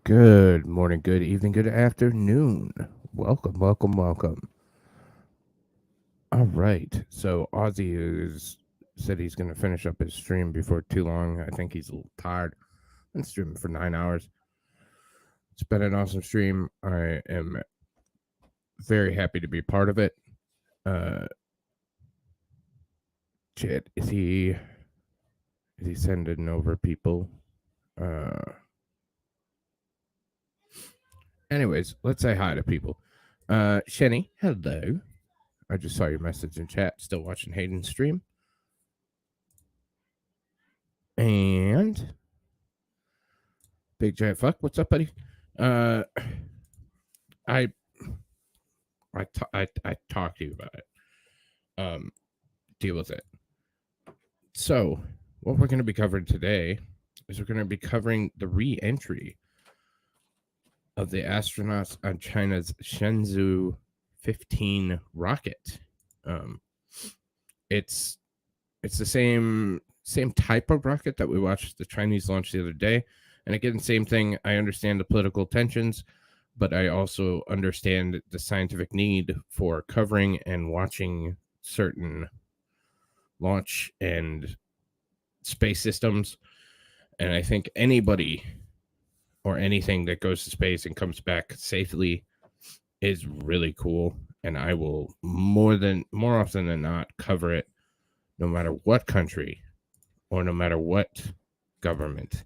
Good morning, good evening, good afternoon. Welcome. All right. So Ozzy is said he's going to finish up his stream before too long. I think he's a little tired. Been streaming for 9 hours. It's been an awesome stream. I am very happy to be part of it. Chat, is he sending over people? Anyways, let's say hi to people. Shenny, hello. I just saw your message in chat. Still watching Hayden's stream. And Big Giant Fuck, what's up, buddy? I talked to you about it. Deal with it. So, what we're going to be covering today is we're going to be covering the re-entry of the astronauts on China's Shenzhou 15 rocket. It's the same type of rocket that we watched the Chinese launch the other day. And again, same thing. I understand the political tensions, but I also understand the scientific need for covering and watching certain launch and space systems. And I think anybody or anything that goes to space and comes back safely is really cool. And I will more often than not cover it, no matter what country or no matter what government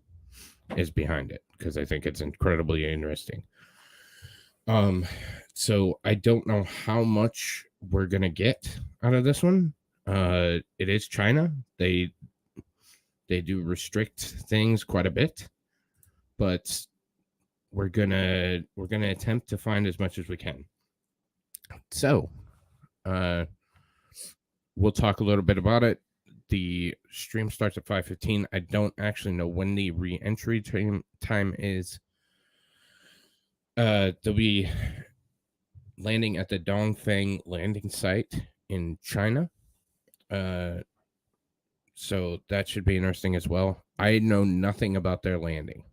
is behind it, because I think it's incredibly interesting. So I don't know how much we're gonna get out of this one. It is China. They do restrict things quite a bit, but we're gonna attempt to find as much as we can. So, we'll talk a little bit about it. The stream starts at 5:15. I don't actually know when the re-entry time is. They'll be landing at the Dongfeng landing site in China. So that should be interesting as well. I know nothing about their landing.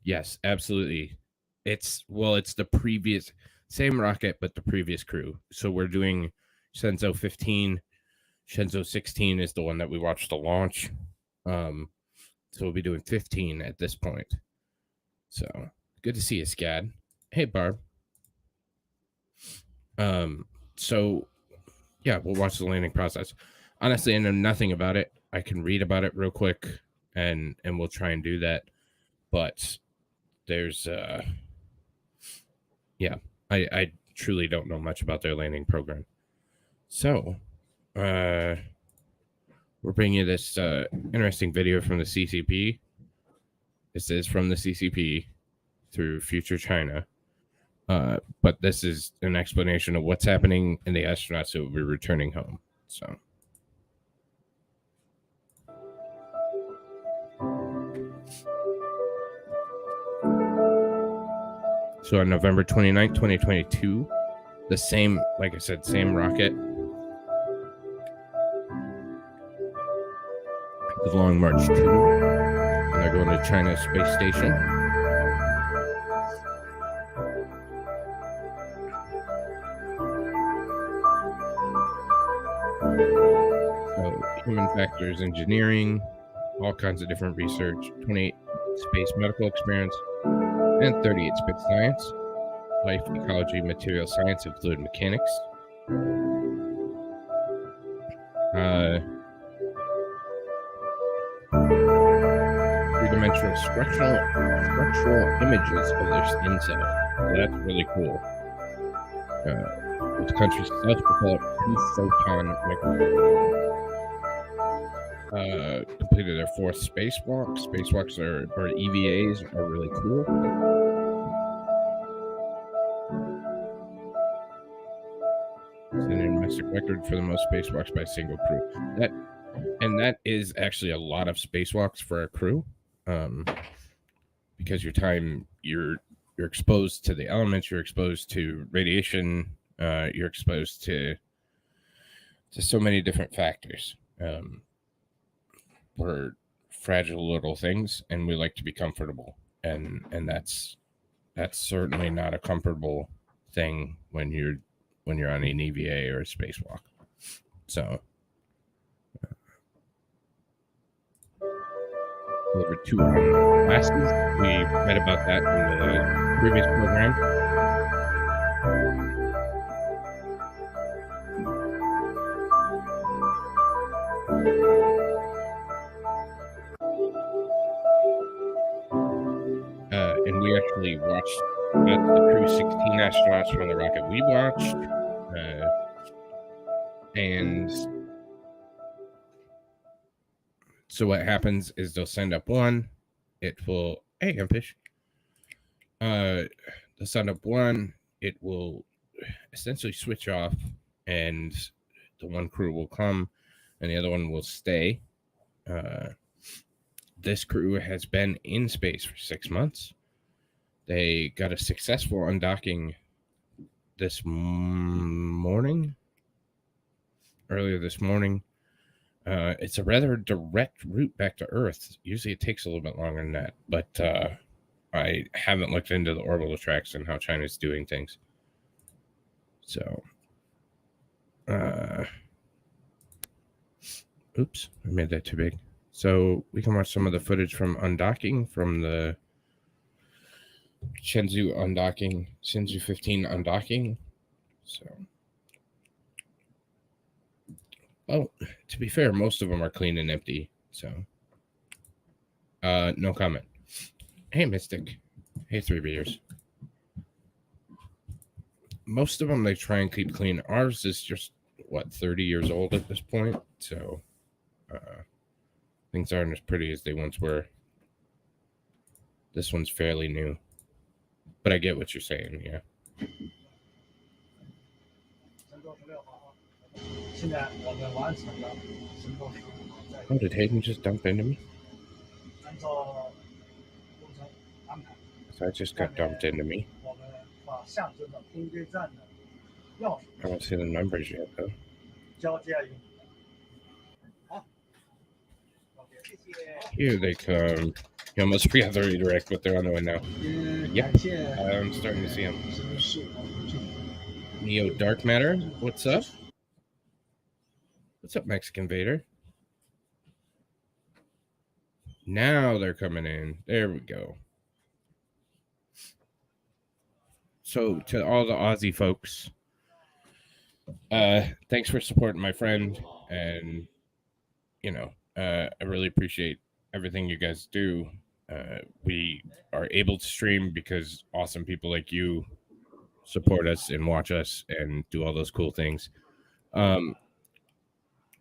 Yes, absolutely. It's the previous same rocket, but the previous crew. So we're doing Shenzhou 15. Shenzhou 16 is the one that we watched the launch. So we'll be doing 15 at this point. So good to see you, Scad. Hey, Barb. So yeah, we'll watch the landing process. Honestly, I know nothing about it. I can read about it real quick, and we'll try and do that. But there's yeah, I truly don't know much about their landing program. So we're bringing you this interesting video from the CCP. This is from the CCP through Future China. But this is an explanation of what's happening in the astronauts who will be returning home. So on November 29th, 2022, the same, like I said, same rocket, the Long March 2, and they're going to China Space Station. So human factors engineering, all kinds of different research, 28 space medical experience, and 38 space science, life, ecology, material science, and fluid mechanics. Three-dimensional structural images of their skin cells. So that's really cool. The country's self-propelled two-photon microscope. Completed their fourth spacewalk. Spacewalks or EVAs are really cool. Setting a domestic record for the most spacewalks by a single crew. That is actually a lot of spacewalks for a crew, because you're exposed to the elements, you're exposed to radiation, you're exposed to so many different factors. we're fragile little things, and we like to be comfortable, and that's certainly not a comfortable thing when you're on an EVA or a spacewalk. So over to classes, we read about that in the previous program. And we actually watched the crew 16 astronauts from the rocket we watched. And so what happens is they'll send up one. It will, hey, Gumfish. They'll send up one. It will essentially switch off, and the one crew will come, and the other one will stay. This crew has been in space for 6 months. They got a successful undocking this morning, earlier this morning. It's a rather direct route back to Earth. Usually it takes a little bit longer than that, but I haven't looked into the orbital tracks and how China's doing things. So, oops, I made that too big. So we can watch some of the footage from undocking, from the Shenzhou 15 undocking. So, oh, to be fair, most of them are clean and empty. So, no comment. Hey, Mystic. Hey, 3 Beers. Most of them they try and keep clean. Ours is just, 30 years old at this point. So, things aren't as pretty as they once were. This one's fairly new. But I get what you're saying, yeah. Oh, did Hayden just dump into me? So I just got dumped into me. I don't see the numbers yet, though. Here they come. You almost forgot the redirect, but they're on the way now. Yep, I'm starting to see them. Neo Dark Matter, what's up? What's up, Mexican Vader? Now they're coming in. There we go. So to all the Aussie folks, thanks for supporting my friend, and I really appreciate everything you guys do. We are able to stream because awesome people like you support us and watch us and do all those cool things.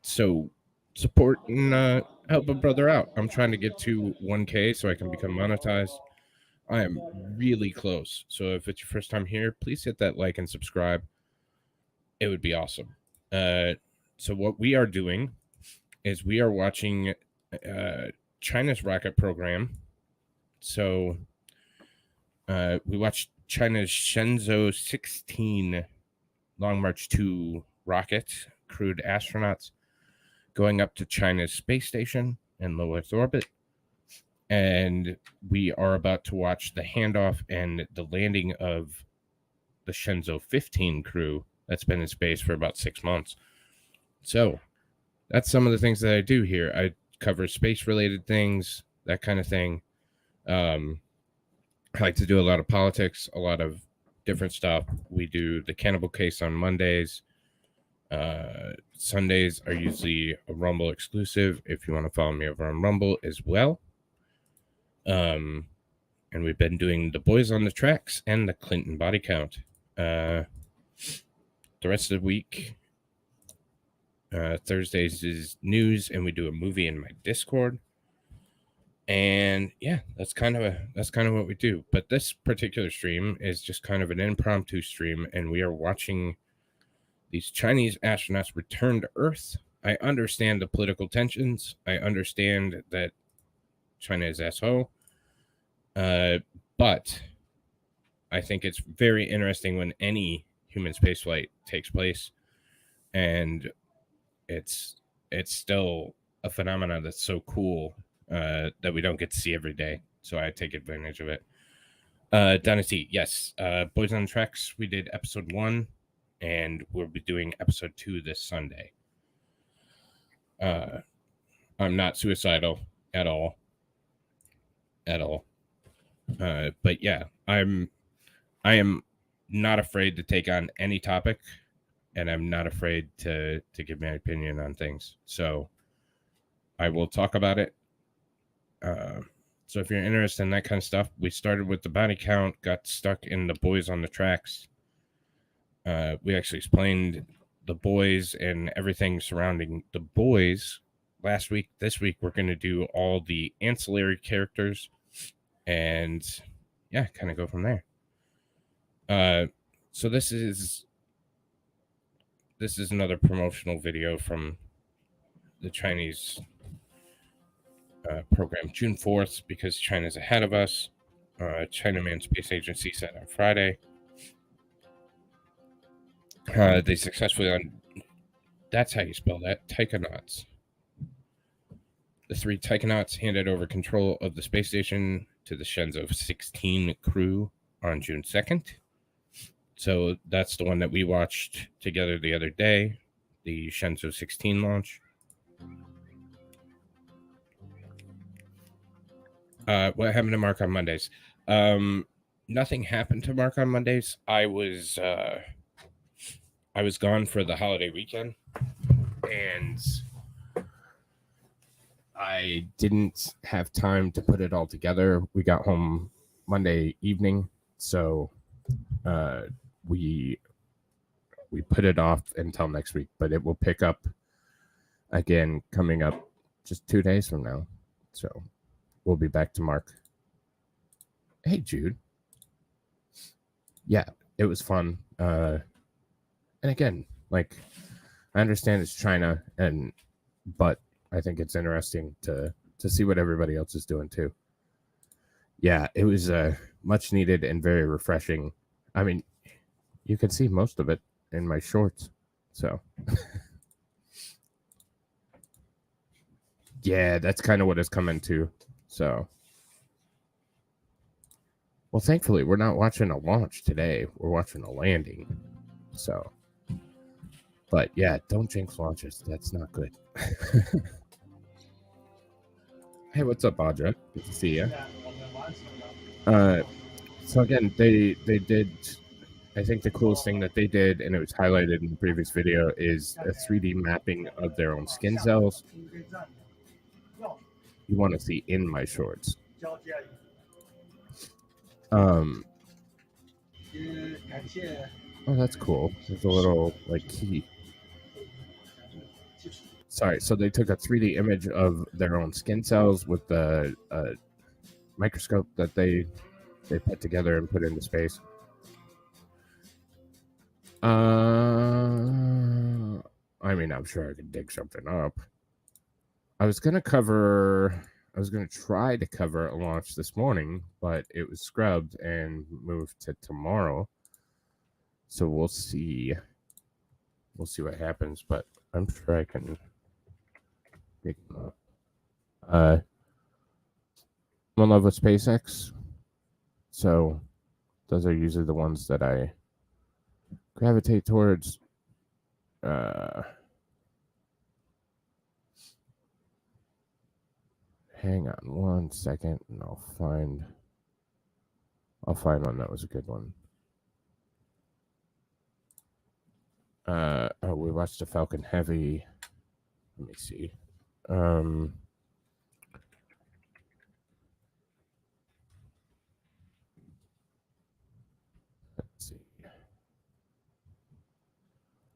So support and help a brother out. I'm trying to get to 1K so I can become monetized. I am really close. So if it's your first time here, please hit that like and subscribe. It would be awesome. So what we are doing is we are watching China's rocket program. So we watched China's Shenzhou 16 Long March 2 rocket, crewed astronauts going up to China's space station in low Earth orbit. And we are about to watch the handoff and the landing of the Shenzhou 15 crew that's been in space for about 6 months. So that's some of the things that I do here. I cover space-related things, that kind of thing. I like to do a lot of politics, a lot of different stuff. We do the Cannibal Case on Mondays. Sundays are usually a Rumble exclusive, if you want to follow me over on Rumble as well. And we've been doing the Boys on the Tracks and the Clinton Body Count. The rest of the week, Thursdays is news, and we do a movie in my Discord. And yeah, that's kind of what we do. But this particular stream is just kind of an impromptu stream, and we are watching these Chinese astronauts return to Earth. I understand the political tensions. I understand that China is asshole. But I think it's very interesting when any human spaceflight takes place, and it's still a phenomenon that's so cool that we don't get to see every day. So I take advantage of it. Dynasty, yes. Boys on the Tracks, we did episode 1, and we'll be doing episode 2 this Sunday. I'm not suicidal at all. But yeah, I am not afraid to take on any topic, and I'm not afraid to give my opinion on things. So I will talk about it. So if you're interested in that kind of stuff, we started with the body count, got stuck in the Boys on the Tracks. We actually explained the boys and everything surrounding the boys last week. This week, we're going to do all the ancillary characters and yeah, kind of go from there. So this is another promotional video from the Chinese program, June 4th, because China's ahead of us. China Manned Space Agency said on Friday. They successfully that's how you spell that, taikonauts. The 3 taikonauts handed over control of the space station to the Shenzhou 16 crew on June 2nd. So that's the one that we watched together the other day, the Shenzhou 16 launch. What happened to Mark on Mondays? Nothing happened to Mark on Mondays. I was gone for the holiday weekend, and I didn't have time to put it all together. We got home Monday evening, so we put it off until next week, but it will pick up again coming up just 2 days from now. So we'll be back to Mark. Hey, Jude. Yeah, it was fun. And again, like, I understand it's China, but I think it's interesting to see what everybody else is doing too. Yeah, it was much needed and very refreshing. I mean, you can see most of it in my shorts. So yeah, that's kind of what it's coming to. So, well, thankfully, we're not watching a launch today. We're watching a landing. So, but yeah, don't jinx launches. That's not good. Hey, what's up, Audra? Good to see you. So again, they did. I think the coolest thing that they did, and it was highlighted in the previous video, is a 3D mapping of their own skin cells. You want to see in my shorts. Oh, that's cool. There's a little like key. Sorry, so they took a 3D image of their own skin cells with the microscope that they put together and put into space. I mean, I'm sure I could dig something up. I was gonna try to cover a launch this morning, but it was scrubbed and moved to tomorrow. So we'll see. We'll see what happens, but I'm sure I can dig them up. I'm in love with SpaceX, so those are usually the ones that I gravitate towards. Hang on 1 second, and I'll find one that was a good one. Oh, we watched the Falcon Heavy. Let me see. Let's see.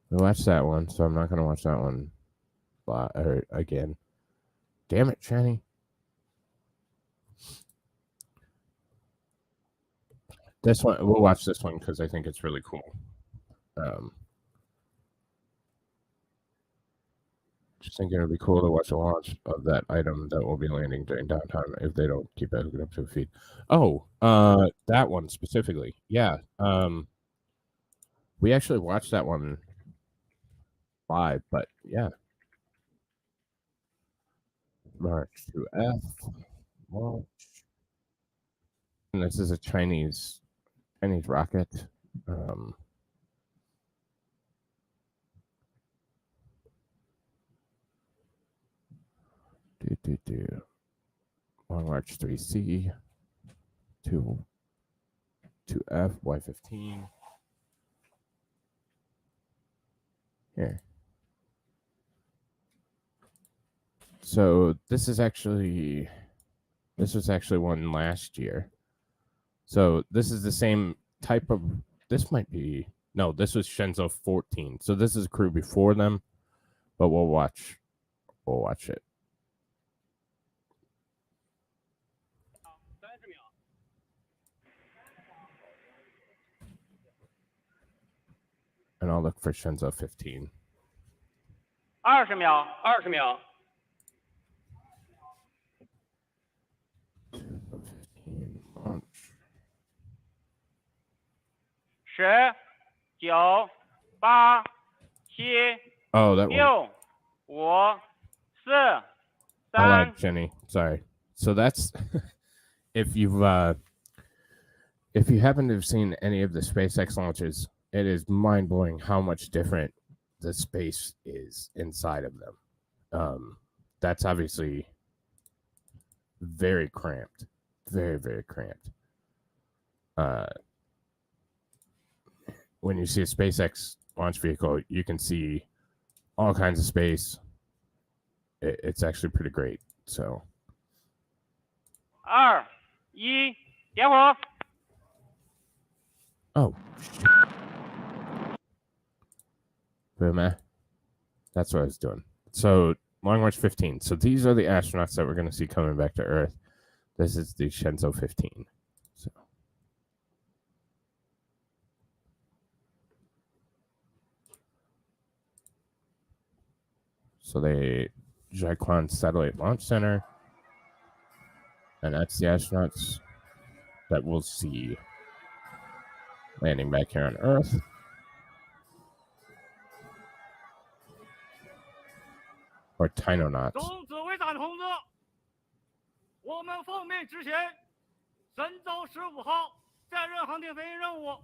We watched that one, so I'm not gonna watch that one again. Damn it, Shani. This one, we'll watch this one because I think it's really cool. Just thinking it'd be cool to watch a launch of that item that will be landing during downtime if they don't keep it hooked up to a feed. Oh, that one specifically. Yeah. We actually watched that one live, but yeah. March to F. Launch. And this is a Chinese rocket. Long March 3C to F Y15. Here. So this was actually one last year. So this is the same type of. This might be this was Shenzhou 14. So this is a crew before them, but we'll watch it. And I'll look for Shenzhou 15. 20秒，20秒。10、9、8、7、6、5、4、3。Jenny, sorry. So that's if you happen to have seen any of the SpaceX launches, it is mind blowing how much different the space is inside of them. That's obviously very cramped, very, very cramped. When you see a SpaceX launch vehicle, you can see all kinds of space. It's actually pretty great. So. 2、1，点火。Oh. Boom. That's what I was doing. So Long March 15. So these are the astronauts that we're going to see coming back to Earth. This is the Shenzhou 15. So they Jiaquan Satellite Launch Center, and that's the astronauts that we'll see landing back here on Earth. Or Tainonauts. 总指挥长同志，我们奉命执行神舟15号载人航天飞行任务，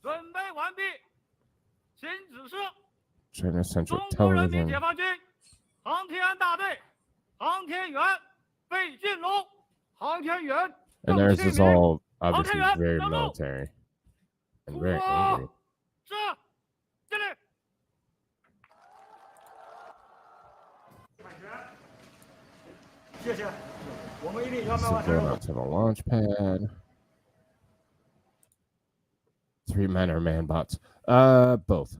准备完毕，请指示。 China Central 中国人民 Television. 解放军航天安大队航天员费俊龙，航天员 And 郑 theirs 庆 is 明， all 航 obviously 天员 very 张路， military and very 出 angry. 是，敬礼。谢谢，我们一定要 So 完成 going 任务。 out to the launch pad. 3 men are man bots. Both.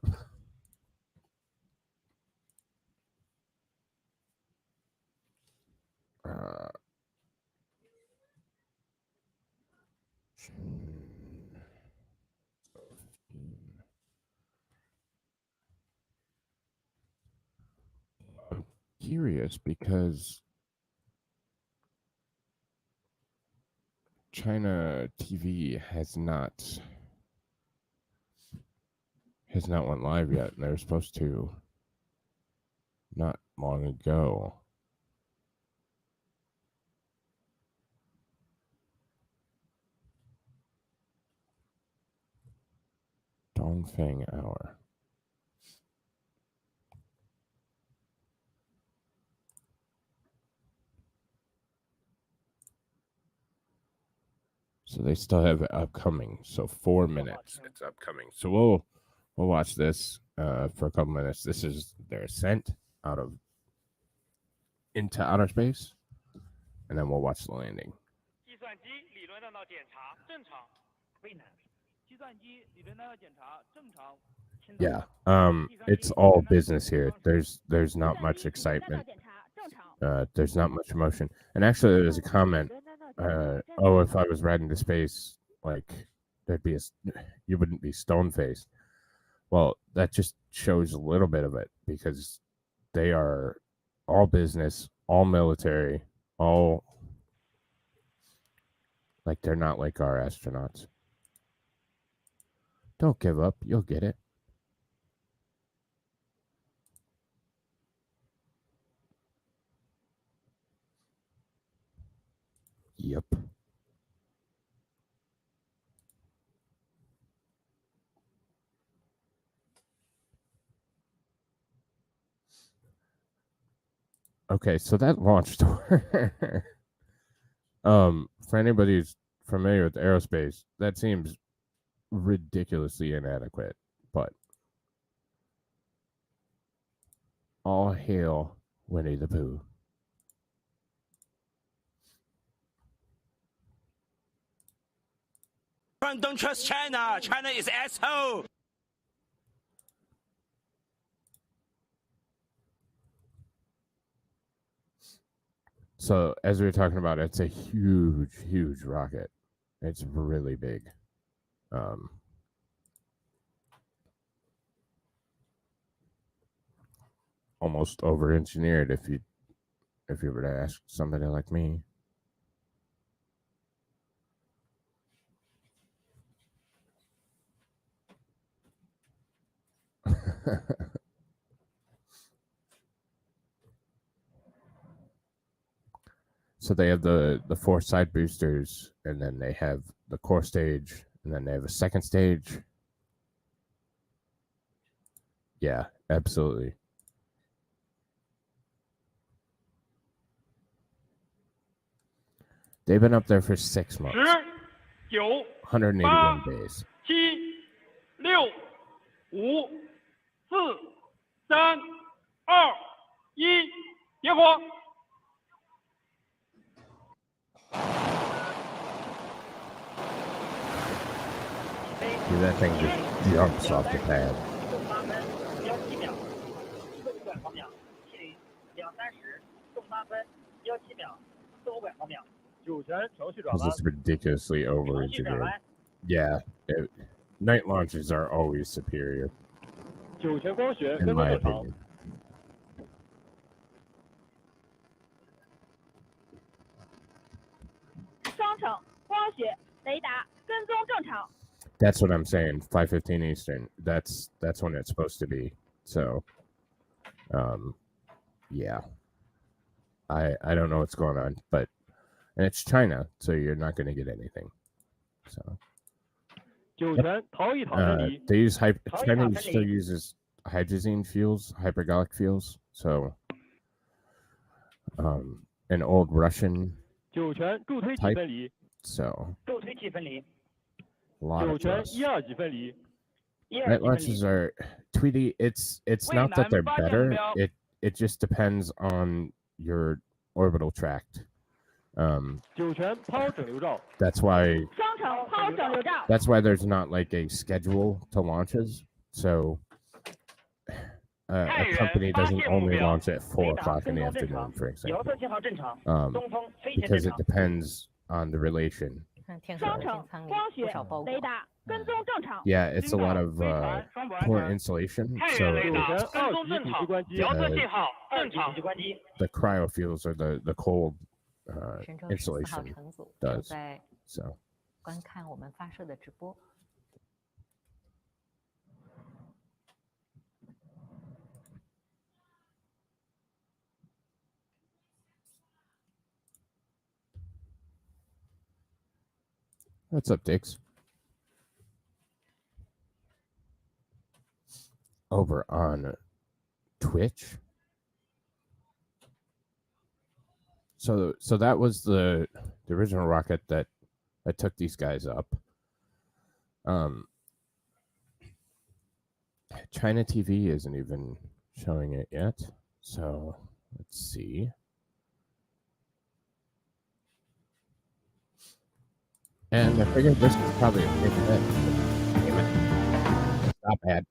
I'm curious because China TV has not went live yet, and they were supposed to not long ago. Dongfeng Hour. So they still have it upcoming. So 4 minutes. It's upcoming. So we'll watch this for a couple minutes. This is their ascent into outer space, and then we'll watch the landing. Yeah, it's all business here. There's not much excitement. There's not much emotion. And actually, there's a comment. If I was riding to space, like you wouldn't be stone faced. Well, that just shows a little bit of it because they are all business, all military, all like they're not like our astronauts. Don't give up. You'll get it. Yep. Okay, so that launch door. For anybody who's familiar with aerospace, that seems ridiculously inadequate, but all hail Winnie the Pooh. Don't trust China. China is asshole. So as we were talking about, it's a huge, huge rocket. It's really big. Almost over-engineered if you were to ask somebody like me. So they have the 4 side boosters, and then they have the core stage, and then they have a second stage. Yeah, absolutely. They've been up there for 6 months. 181 days. 7、6、5、4、3、2、1，点火！ See, that thing just jumps off the pad. Because it's ridiculously over-engineered. Yeah, night launches are always superior, in my opinion. That's what I'm saying. 5:15 Eastern. That's when it's supposed to be. So, yeah. I don't know what's going on, and it's China, so you're not going to get anything. So, they use China still uses hydrazine fuels, hypergolic fuels. So, an old Russian type. So, a lot of trust. Night launches are Tweety. It's not that they're better. It just depends on your orbital tract. That's why there's not like a schedule to launches. So a company doesn't only launch at 4 o'clock in the afternoon, for example, because it depends on the relation. Yeah, it's a lot of poor insulation. So the cryofuels or the cold insulation does. So. What's up, Dix? Over on Twitch. So that was the original rocket that took these guys up. China TV isn't even showing it yet. So let's see. And I figured this is probably a safer bet. Not bad.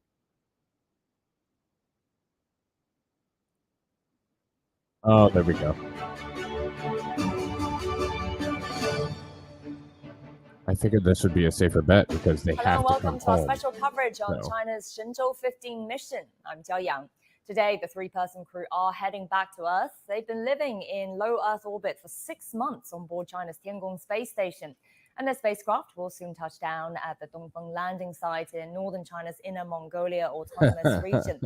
Oh, there we go. I figured this would be a safer bet because they have to come home. Welcome to our special coverage on China's Shenzhou 15 mission. I'm Yang. Today, the 3-person crew are heading back to Earth. They've been living in low Earth orbit for 6 months on board China's Tiangong space station. And their spacecraft will soon touch down at the Dongfeng landing site in northern China's Inner Mongolia Autonomous Region.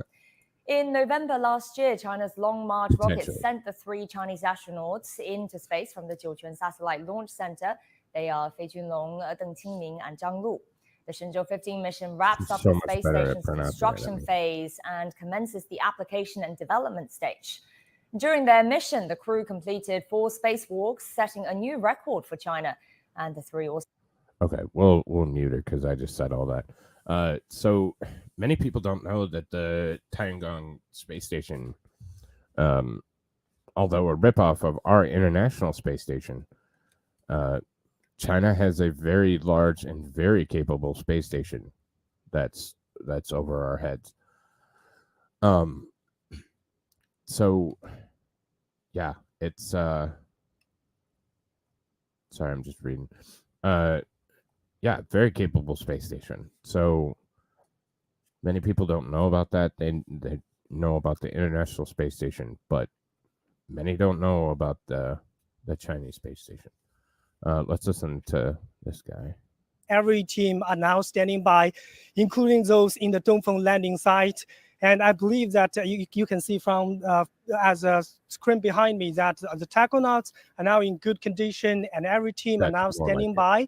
In November last year, China's Long March rocket Potentially. sent the 3 Chinese astronauts into space from the Jiuquan Satellite Launch Center. They are Fei Junlong, Deng, Qingming, and Zhang. The Shenzhou 15 mission wraps up So the much space better at station's pronouncing it, construction I mean. phase and commences the application and development stage. During their mission, the crew completed 4 spacewalks, setting a new record for China. And the 3 also. Okay, we'll mute her because I just said all that. So many people don't know that the Tiangong space station, although a ripoff of our International Space Station, China has a very large and very capable space station that's over our heads. So yeah, it's sorry, I'm just reading. Yeah, very capable space station. So many people don't know about that. They know about the International Space Station, but many don't know about the Chinese space station. Let's listen to this guy. Every team are now standing by, including those in the Dongfeng landing site. And I believe that you can see from as a screen behind me that the tachonauts are now in good condition, and every team are now standing by.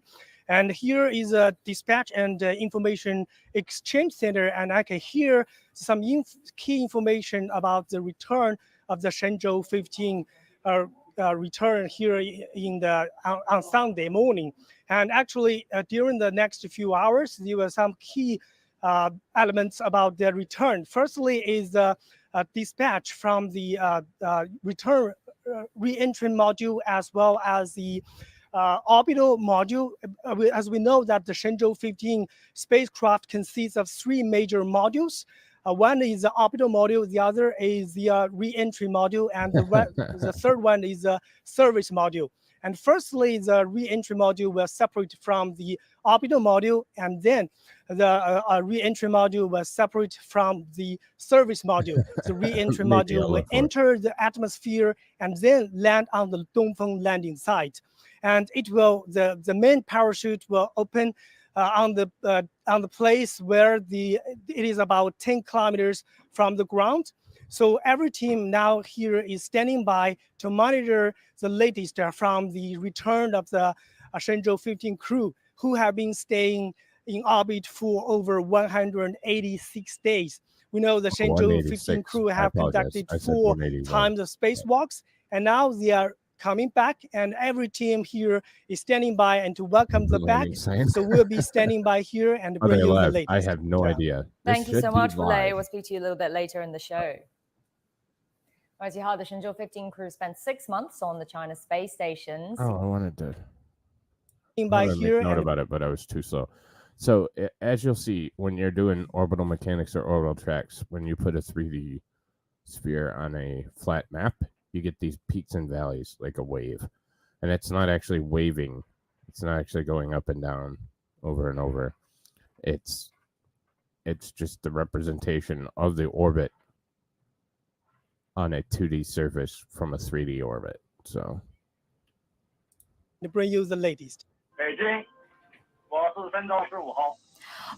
And here is a dispatch and information exchange center, and I can hear some key information about the return of the Shenzhou 15 return here in on Sunday morning. And actually, during the next few hours, there were some key elements about their return. Firstly is the dispatch from the return re-entry module, as well as the orbital module. As we know that the Shenzhou 15 spacecraft consists of 3 major modules. One is the orbital module, the other is the re-entry module, and the third one is the service module. And firstly, the re-entry module will separate from the orbital module, and then the re-entry module will separate from the service module. The re-entry module will enter the atmosphere and then land on the Dongfeng landing site. And it will the main parachute will open on the place where it is about 10 kilometers from the ground. So every team now here is standing by to monitor the latest from the return of the Shenzhou 15 crew, who have been staying in orbit for over 186 days. We know the Shenzhou 15 crew have conducted 4 times of spacewalks, and now they are coming back, and every team here is standing by and to welcome them back. So we'll be standing by here and bring you the latest. I have no idea. Thank you so much, Fei. We'll speak to you a little bit later in the show. Right, you heard the Shenzhou 15 crew spent 6 months on the China space stations. Oh, I wanted to by here note about it, but I was too slow. So as you'll see, when you're doing orbital mechanics or orbital tracks, when you put a 3D sphere on a flat map, you get these peaks and valleys like a wave. And it's not actually waving. It's not actually going up and down over and over. It's just the representation of the orbit on a 2D surface from a 3D orbit. So to bring you the latest. Beijing, 我是深圳15号。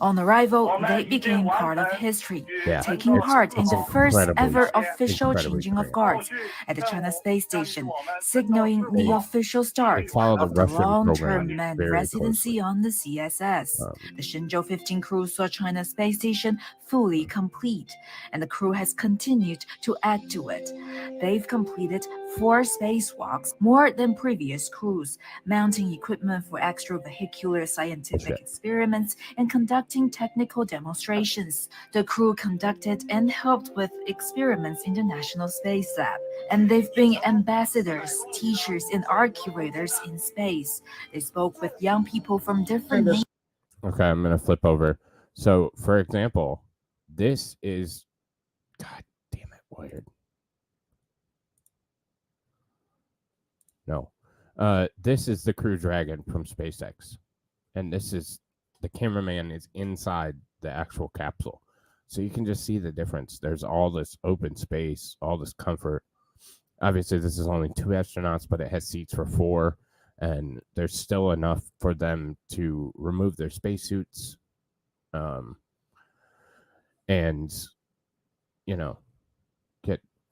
On arrival, they became part of history, taking part in the first ever official changing of guards at the China space station, signaling the official start of the long-term manned residency on the CSS. The Shenzhou 15 crew saw China space station fully complete, and the crew has continued to add to it. They've completed 4 spacewalks, more than previous crews, mounting equipment for extravehicular scientific experiments and conducting technical demonstrations. The crew conducted and helped with experiments in the National Space Lab, and they've been ambassadors, teachers, and art curators in space. They spoke with young people from different nations. Okay, I'm going to flip over. So, for example, this is... God damn it, Wired. No. This is the Crew Dragon from SpaceX. And this is... The cameraman is inside the actual capsule. So you can just see the difference. There's all this open space, all this comfort. Obviously, this is only 2 astronauts, but it has seats for 4. And there's still enough for them to remove their spacesuits. And, you know,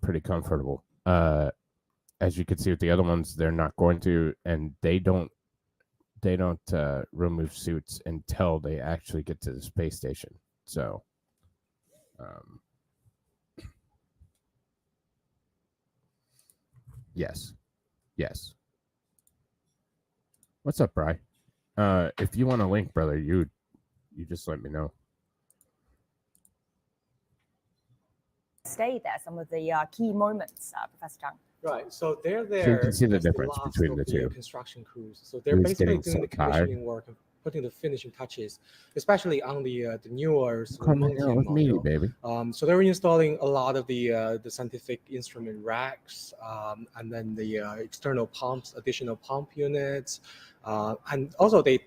pretty comfortable. As you can see with the other ones, they're not going to, and they don't remove suits until they actually get to the space station. So, yes. What's up, Bri? If you want a link, brother, you just let me know. Stay there, some of the key moments, Professor Zhang. Right, so they're there. So you can see the as difference last between of the two. Construction crews. So they're Who's basically getting doing so the commissioning work and putting the finishing touches, especially on the newer Come on out with me, module. baby. So they're installing a lot of the scientific instrument racks, and then the external pumps, additional pump units, and also they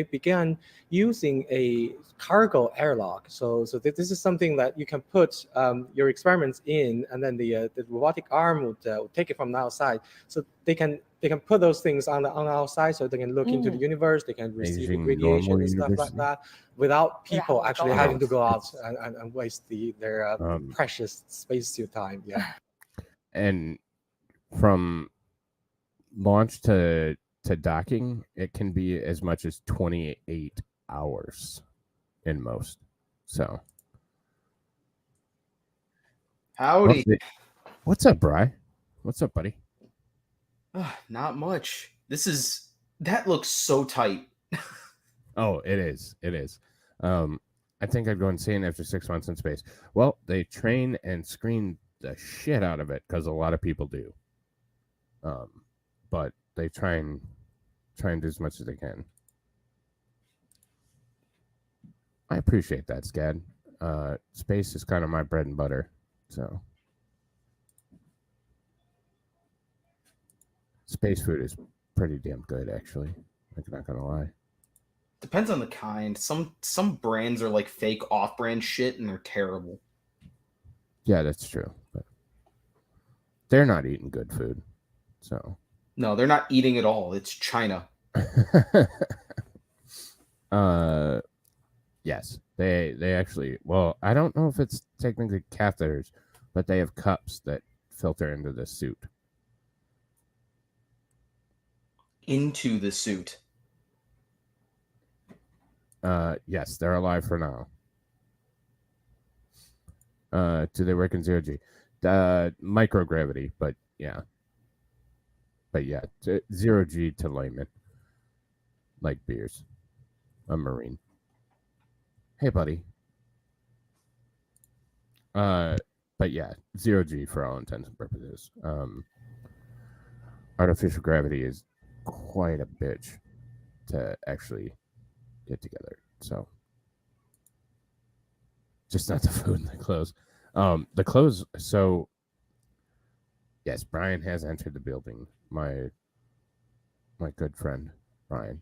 began using a cargo airlock. So this is something that you can put your experiments in, and then the robotic arm would take it from the outside. So they can put those things on the outside, so they can look into the universe. They can receive radiation and stuff like that without people actually having to go out and waste their precious spacesuit time. Yeah. And from launch to docking, it can be as much as 28 hours in most. So, howdy. What's up, Bri? What's up, buddy? Not much. That looks so tight. Oh, it is. I think I'd go insane after 6 months in space. Well, they train and screen the shit out of it because a lot of people do. But they try and do as much as they can. I appreciate that, Scad. Space is kind of my bread and butter, so space food is pretty damn good, actually. I'm not gonna lie. Depends on the kind. Some brands are like fake off-brand shit, and they're terrible. Yeah, that's true. But they're not eating good food, so. No, they're not eating at all. It's China. Yes, they actually. Well, I don't know if it's technically catheters, but they have cups that filter into the suit. Into the suit. Yes, they're alive for now. Do they work in 0G? Microgravity, but yeah. 0G to layman. Like beers. A Marine. Hey, buddy. But yeah, 0G for all intents and purposes. Artificial gravity is quite a bitch to actually get together. So just not the food and the clothes. The clothes. So yes, Brian has entered the building. My good friend Brian.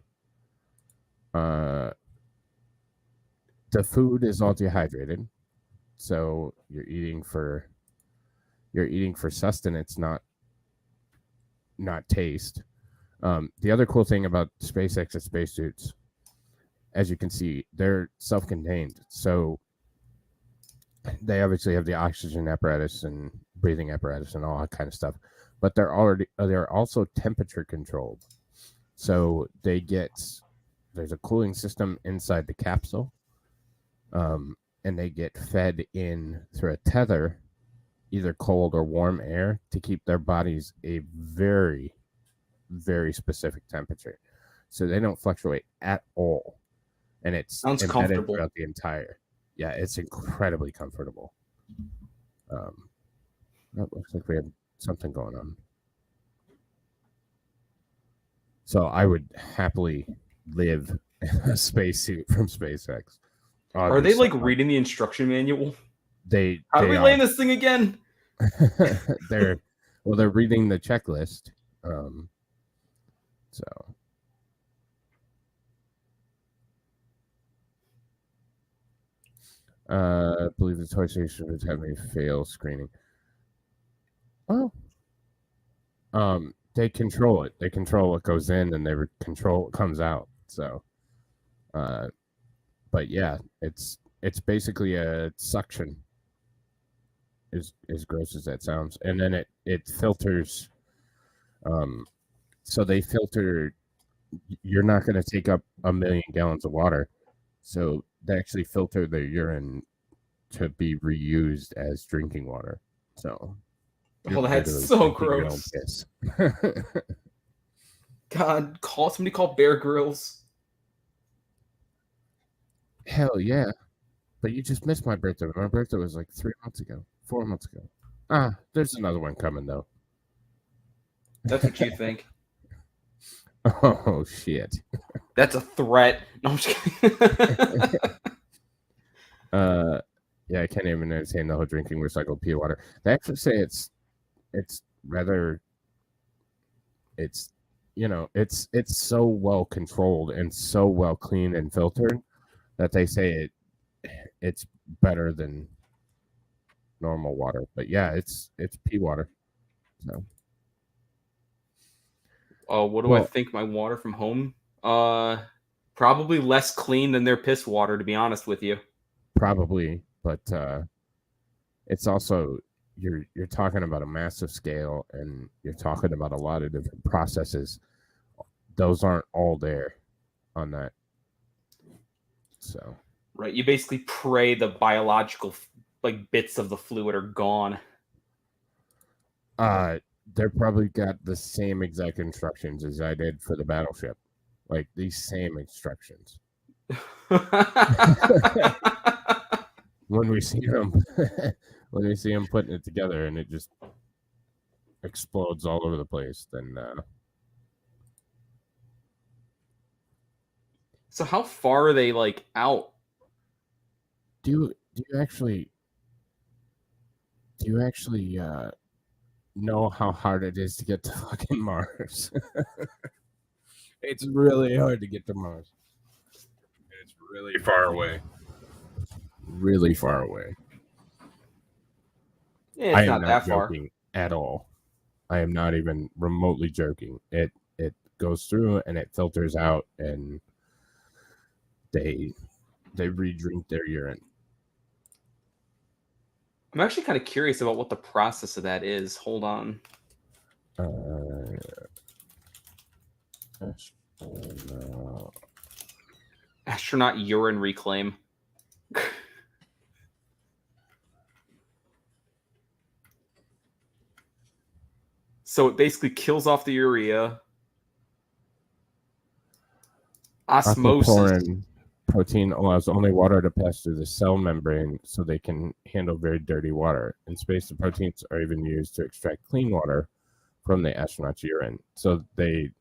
The food is all dehydrated, so you're eating for sustenance, not taste. The other cool thing about SpaceX's spacesuits, as you can see, they're self-contained. So they obviously have the oxygen apparatus and breathing apparatus and all that kind of stuff, but they're also temperature controlled. So there's a cooling system inside the capsule, and they get fed in through a tether, either cold or warm air, to keep their bodies a very, very specific temperature. So they don't fluctuate at all. And it's sounds comfortable throughout the entire. Yeah, it's incredibly comfortable. That looks like we have something going on. So I would happily live in a spacesuit from SpaceX. Are they like reading the instruction manual? How do we land this thing again? They're reading the checklist. So I believe the toy station is having a fail screening. Well, they control it. They control what goes in, and they control what comes out. So, but yeah, it's basically a suction. as gross as that sounds. And then it filters. So they filter. You're not going to take up 1 million gallons of water, so they actually filter their urine to be reused as drinking water. So, oh, that's so gross. God, somebody call Bear Grylls. Hell yeah. But you just missed my birthday. My birthday was like 4 months ago. There's another one coming though. That's what you think. Oh shit. That's a threat. No, I'm just kidding. Yeah, I can't even understand the whole drinking recycled pea water. They actually say it's so well controlled and so well cleaned and filtered that they say it's better than normal water. But yeah, it's pea water. So what do I think my water from home? Probably less clean than their piss water, to be honest with you. Probably, but it's also you're talking about a massive scale, and you're talking about a lot of different processes. Those aren't all there on that. So right, you basically pray the biological bits of the fluid are gone. They're probably got the same exact instructions as I did for the battleship, like these same instructions. When we see them putting it together and it just explodes all over the place, then so how far are they out? Do you actually know how hard it is to get to fucking Mars? It's really hard to get to Mars. It's really far away. Really far away. Yeah, it's not that far at all. I am not even remotely joking. It goes through and it filters out, and they re-drink their urine. I'm actually kind of curious about what the process of that is. Hold on. Astronaut urine reclaim. So it basically kills off the urea. Osmosis. Aquaporin protein allows only water to pass through the cell membrane so they can handle very dirty water. In space, the proteins are even used to extract clean water from the astronaut's urine. So they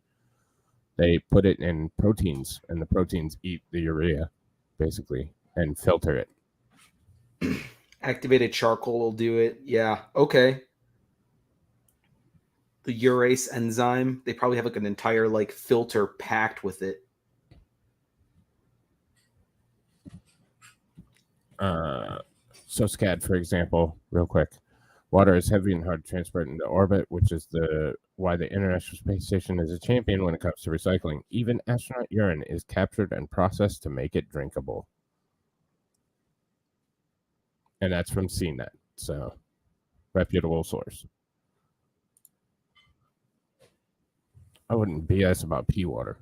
put it in proteins, and the proteins eat the urea, basically, and filter it. Activated charcoal will do it. Yeah. Okay. The urease enzyme, they probably have an entire filter packed with it. So SCAD, for example, real quick. Water is heavy and hard to transport into orbit, which is why the International Space Station is a champion when it comes to recycling. Even astronaut urine is captured and processed to make it drinkable. And that's from CNET, so reputable source. I wouldn't BS about pea water.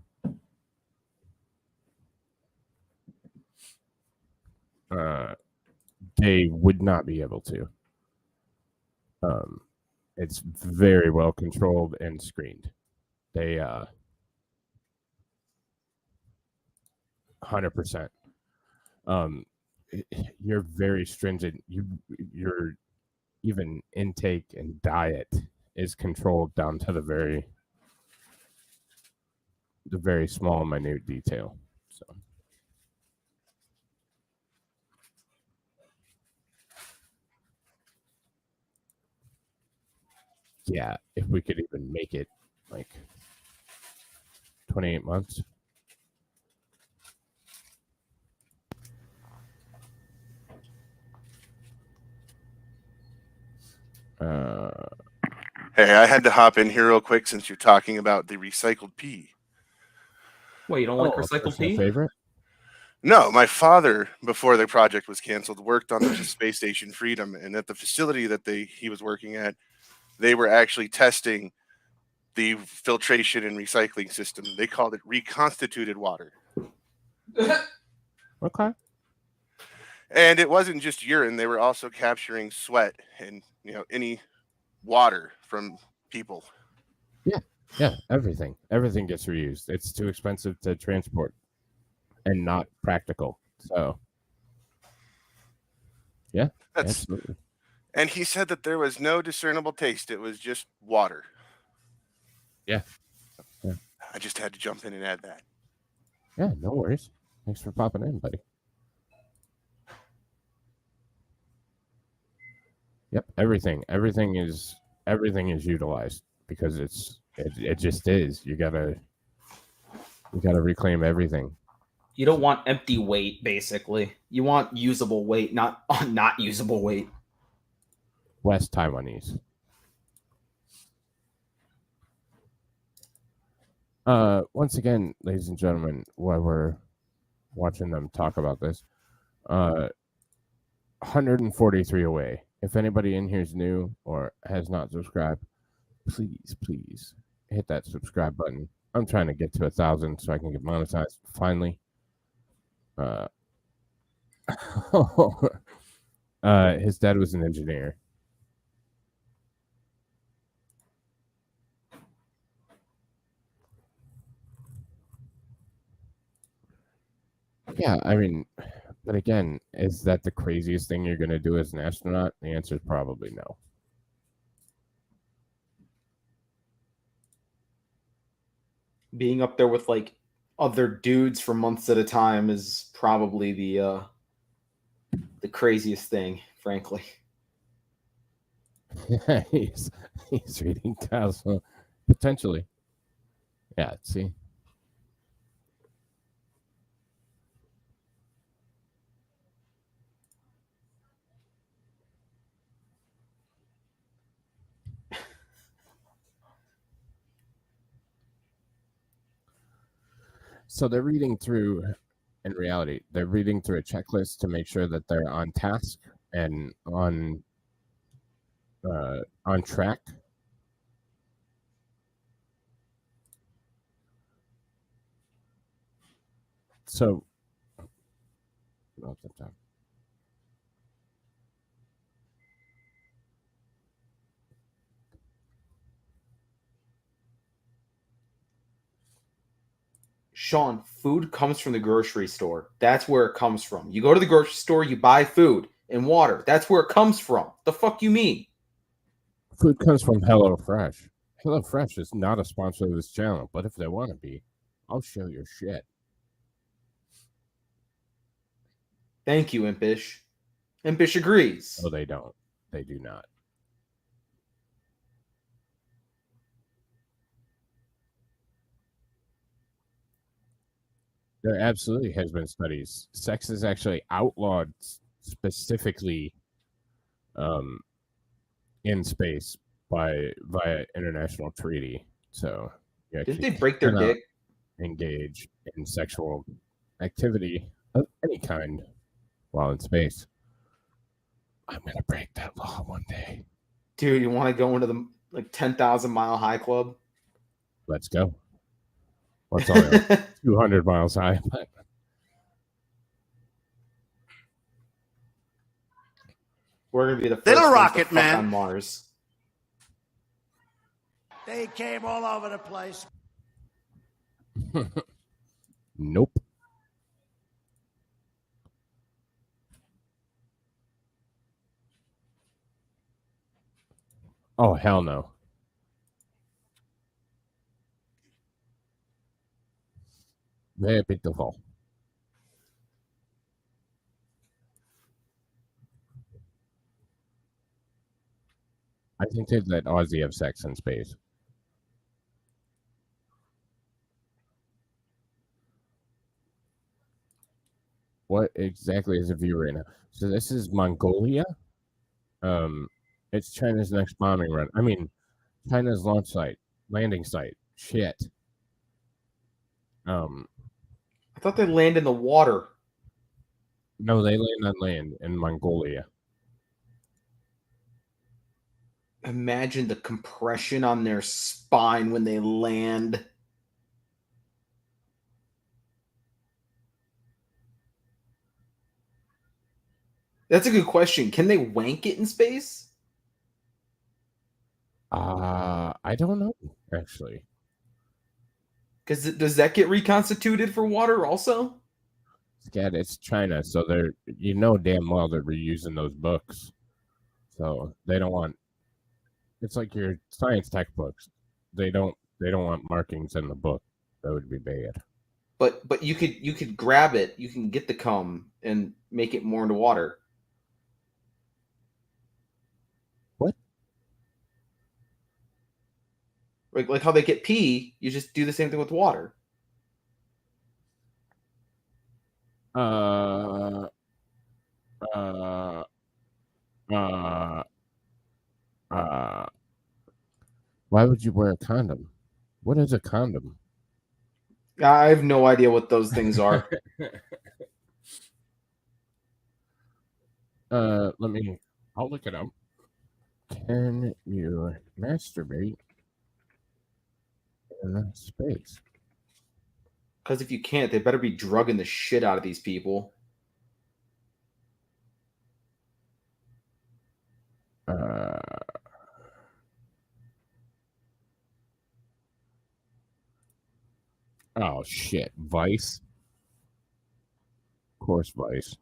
They would not be able to. It's very well controlled and screened. They 100%. You're very stringent. Your even intake and diet is controlled down to the very small, minute detail. So. Yeah, if we could even make it 28 months. Hey, I had to hop in here real quick since you're talking about the recycled pea. What, you don't like recycled pea? Favorite? No, my father, before the project was canceled, worked on the space station Freedom, and at the facility that he was working at, they were actually testing the filtration and recycling system. They called it reconstituted water. Okay. And it wasn't just urine; they were also capturing sweat and any water from people. Yeah, everything gets reused. It's too expensive to transport and not practical. So, yeah, absolutely. And he said that there was no discernible taste; it was just water. Yeah. I just had to jump in and add that. Yeah, no worries. Thanks for popping in, buddy. Yep, everything is utilized because it just is. You gotta reclaim everything. You don't want empty weight, basically. You want usable weight, not usable weight. West Taiwanese. Once again, ladies and gentlemen, while we're watching them talk about this, 143 away. If anybody in here is new or has not subscribed, please hit that subscribe button. I'm trying to get to 1,000 so I can get monetized finally. His dad was an engineer. Yeah, I mean, but again, is that the craziest thing you're going to do as an astronaut? The answer is probably no. Being up there with like other dudes for months at a time is probably the craziest thing, frankly. he's reading Tesla, potentially. Yeah, see. So they're reading through, in reality, they're reading through a checklist to make sure that they're on task and on track. So, Sean, food comes from the grocery store. That's where it comes from. You go to the grocery store, you buy food and water. That's where it comes from. The fuck you mean? Food comes from HelloFresh. HelloFresh is not a sponsor of this channel, but if they want to be, I'll show your shit. Thank you, Impish. Impish agrees. No, they don't. They do not. There absolutely has been studies. Sex is actually outlawed specifically in space via international treaty. So didn't they break their dick? Engage in sexual activity of any kind while in space. I'm gonna break that law one day. Dude, you want to go into the 10,000 mile high club? Let's go. What's only 200 miles high? We're gonna be the first Little rocket man on Mars. They came all over the place. Nope. Oh, hell no. Very beautiful. I think they let Aussie have sex in space. What exactly is a view right now? So this is Mongolia. It's China's next bombing run. I mean, China's launch site, landing site. Shit. I thought they land in the water. No, they land on land in Mongolia. Imagine the compression on their spine when they land. That's a good question. Can they wank it in space? I don't know, actually. Because does that get reconstituted for water also? Scat, it's China, so they're damn well they're reusing those books. So they don't want. It's like your science textbooks. They don't want markings in the book. That would be bad. But you could grab it. You can get the cum and make it more into water. What? Like how they get pee, you just do the same thing with water. Why would you wear a condom? What is a condom? I have no idea what those things are. I'll look it up. Can you masturbate in space? Because if you can't, they better be drugging the shit out of these people. Oh shit, Vice. Of course, Vice.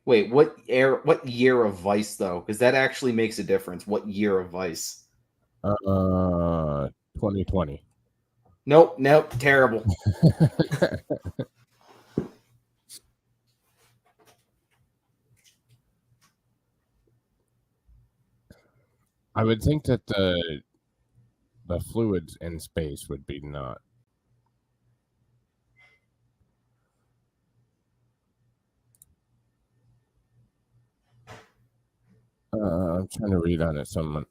Wait, what year of Vice though? Because that actually makes a difference. What year of Vice? 2020. Nope, terrible. I would think that the fluids in space would be not. I'm trying to read on it. Someone.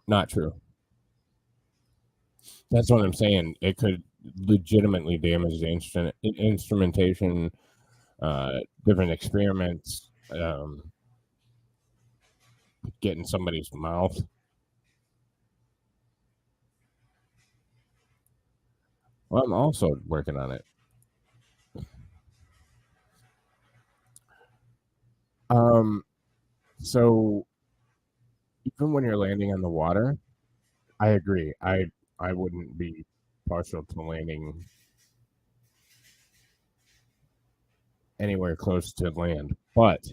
Not true. That's what I'm saying. It could legitimately damage the instrumentation, different experiments, get in somebody's mouth. Well, I'm also working on it. So even when you're landing on the water, I agree. I wouldn't be partial to landing anywhere close to land, but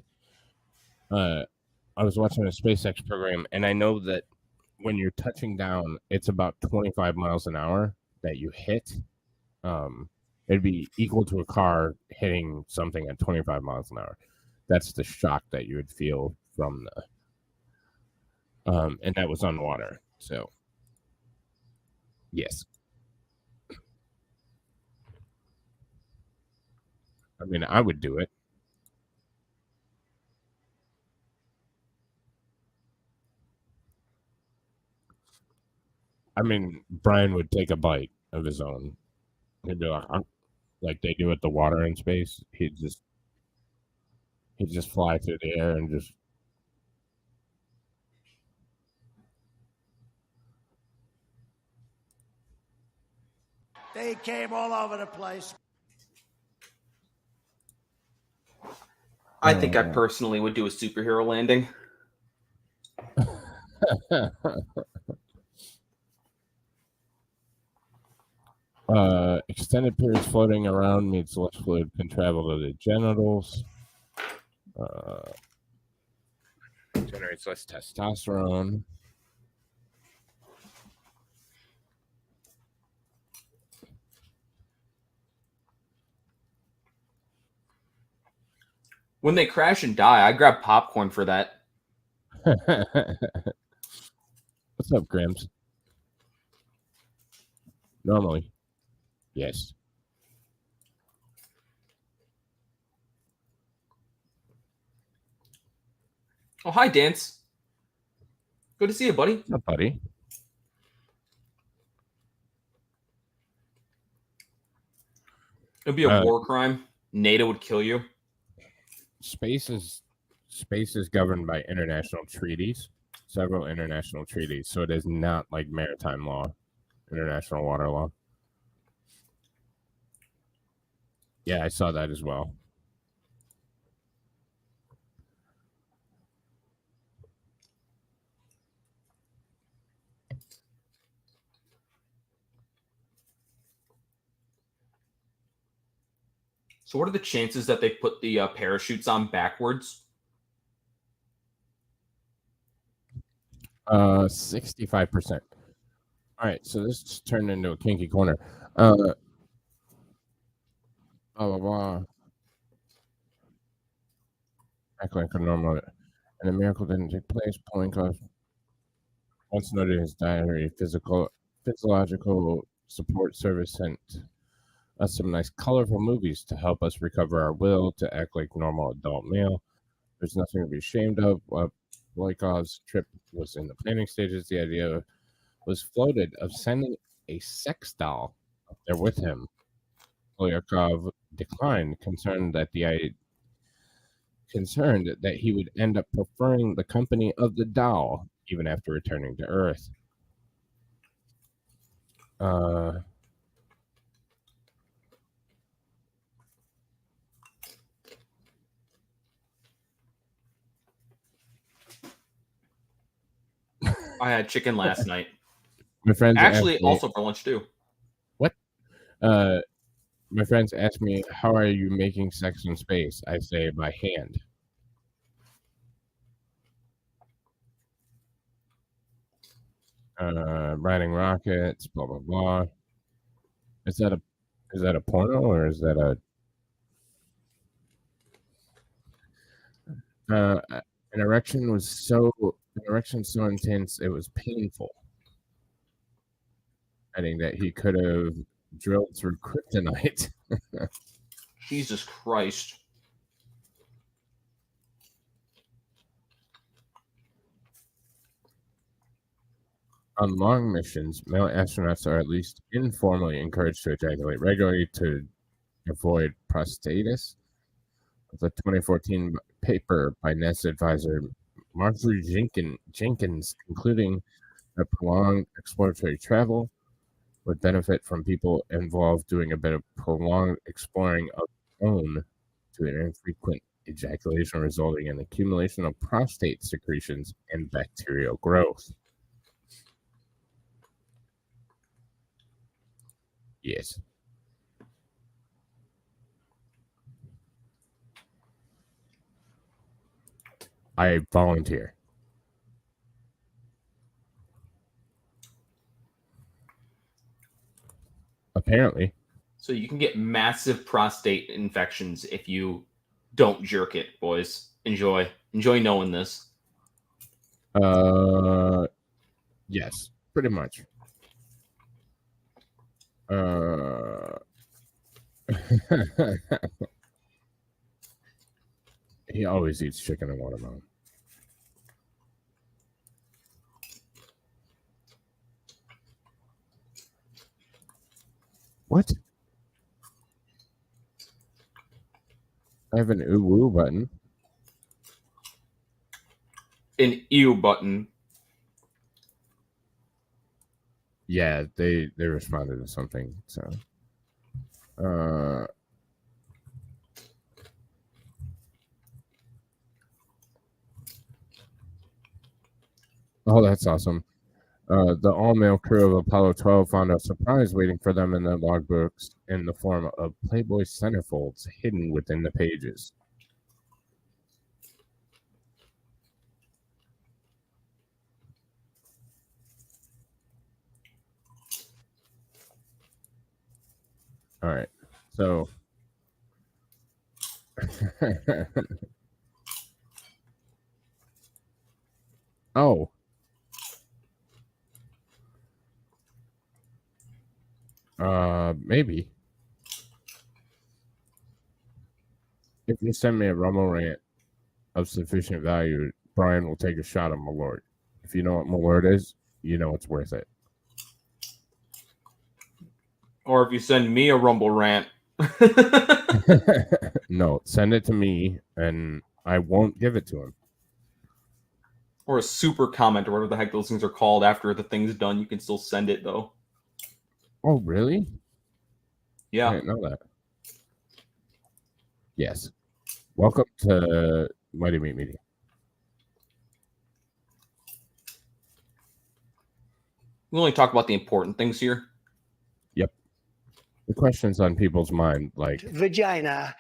I was watching a SpaceX program, and I know that when you're touching down, it's about 25 miles an hour that you hit. It'd be equal to a car hitting something at 25 miles an hour. That's the shock that you would feel from the and that was on water. So yes. I mean, I would do it. I mean, Brian would take a bite of his own. He'd be like they do at the water in space. He'd just fly through the air and just. They came all over the place. I think I personally would do a superhero landing. Extended periods floating around means less fluid can travel to the genitals. Generates less testosterone. When they crash and die, I grab popcorn for that. What's up, Grims? Normally. Yes. Oh, hi, Dance. Good to see you, buddy. What's up, buddy? It'd be a war crime. NATO would kill you. Space is governed by international treaties, several international treaties. So it is not like maritime law, international water law. Yeah, I saw that as well. So what are the chances that they put the parachutes on backwards? 65%. All right, so this just turned into a kinky corner. Blah blah blah. Act like a normal, and a miracle didn't take place. Polinkoff once noted in his diary, physiological support service sent us some nice colorful movies to help us recover our will to act like normal adult male. There's nothing to be ashamed of. Boykov's trip was in the planning stages. The idea was floated of sending a sex doll up there with him. Boykov declined, concerned that he would end up preferring the company of the doll even after returning to Earth. I had chicken last night. My friends actually also for lunch too. What? My friends ask me, how are you making sex in space? I say by hand. Riding rockets, blah blah blah. Is that a porno or is that an erection so intense it was painful. Adding that he could have drilled through kryptonite. Jesus Christ. On long missions, male astronauts are at least informally encouraged to ejaculate regularly to avoid prostatitis. The 2014 paper by NASA advisor Marjorie Jenkins concluding that prolonged exploratory travel would benefit from people involved doing a bit of prolonged exploring of their own to an infrequent ejaculation resulting in accumulation of prostate secretions and bacterial growth. Yes. I volunteer. Apparently. So you can get massive prostate infections if you don't jerk it, boys. Enjoy knowing this. Yes, pretty much. He always eats chicken and watermelon. What? I have an ooh-woo button. An ew button. Yeah, they responded to something, so oh, that's awesome. The all-male crew of Apollo 12 found a surprise waiting for them in their logbooks in the form of Playboy centerfolds hidden within the pages. All right, so oh. Maybe. If you send me a Rumble rant of sufficient value Brian will take a shot at Malort. If you know what Malort is, you know it's worth it. Or if you send me a Rumble rant. No, send it to me, and I won't give it to him. Or a super comment, or whatever the heck those things are called. After the thing's done, you can still send it, though. Oh, really? Yeah. I didn't know that. Yes. Welcome to Mighty Meat Media. We only talk about the important things here. Yep. The questions on people's mind, like vagina.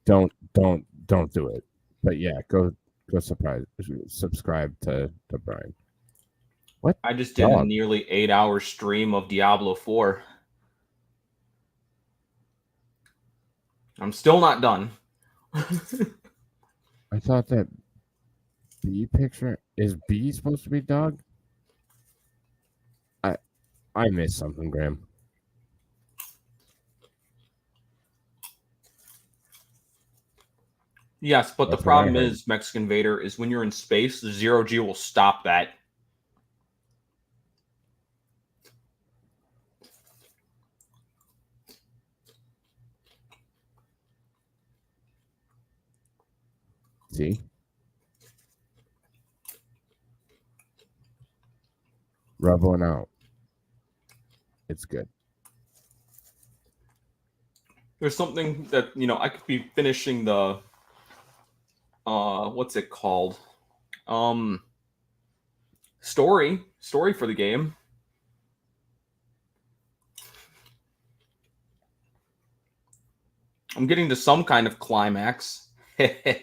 Don't do it. But yeah, go subscribe to Brian. What? I just did a nearly 8-hour stream of Diablo 4. I'm still not done. I thought that B picture is B supposed to be dog? I missed something, Graham. Yes, but the problem is, Mexican Vader, is when you're in space, the zero-G will stop that. See? Rub one out. It's good. There's something that, I could be finishing the what's it called? Story for the game. I'm getting to some kind of climax. You're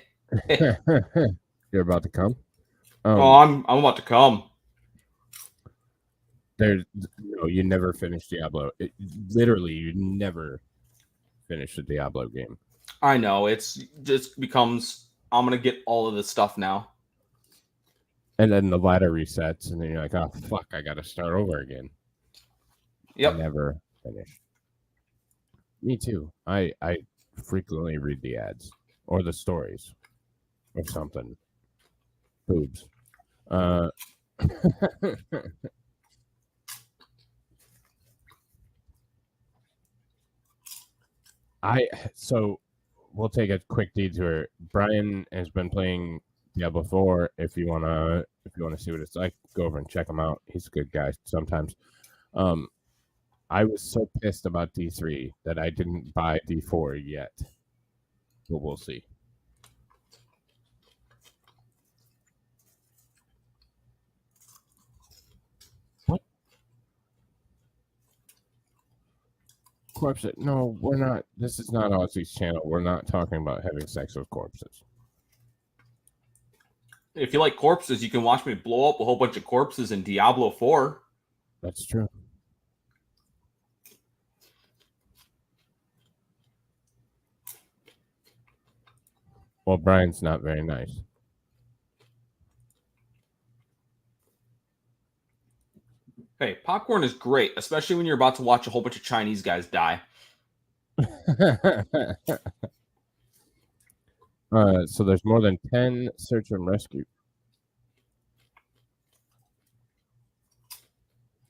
about to come? I'm about to come. You never finish Diablo. Literally, you never finish the Diablo game. I know. It's just becomes, I'm going to get all of this stuff now. And then the ladder resets, and then you're like, oh, fuck, I got to start over again. Yep. I never finish. Me too. I frequently read the ads or the stories or something. Boobs. So we'll take a quick detour. Brian has been playing Diablo 4. If you wanna see what it's like, go over and check him out. He's a good guy sometimes. I was so pissed about D3 that I didn't buy D4 yet. But we'll see. What? Corpse? No, we're not. This is not Aussie's channel. We're not talking about having sex with corpses. If you like corpses, you can watch me blow up a whole bunch of corpses in Diablo 4. That's true. Well, Brian's not very nice. Hey, popcorn is great, especially when you're about to watch a whole bunch of Chinese guys die. So there's more than 10 search and rescue.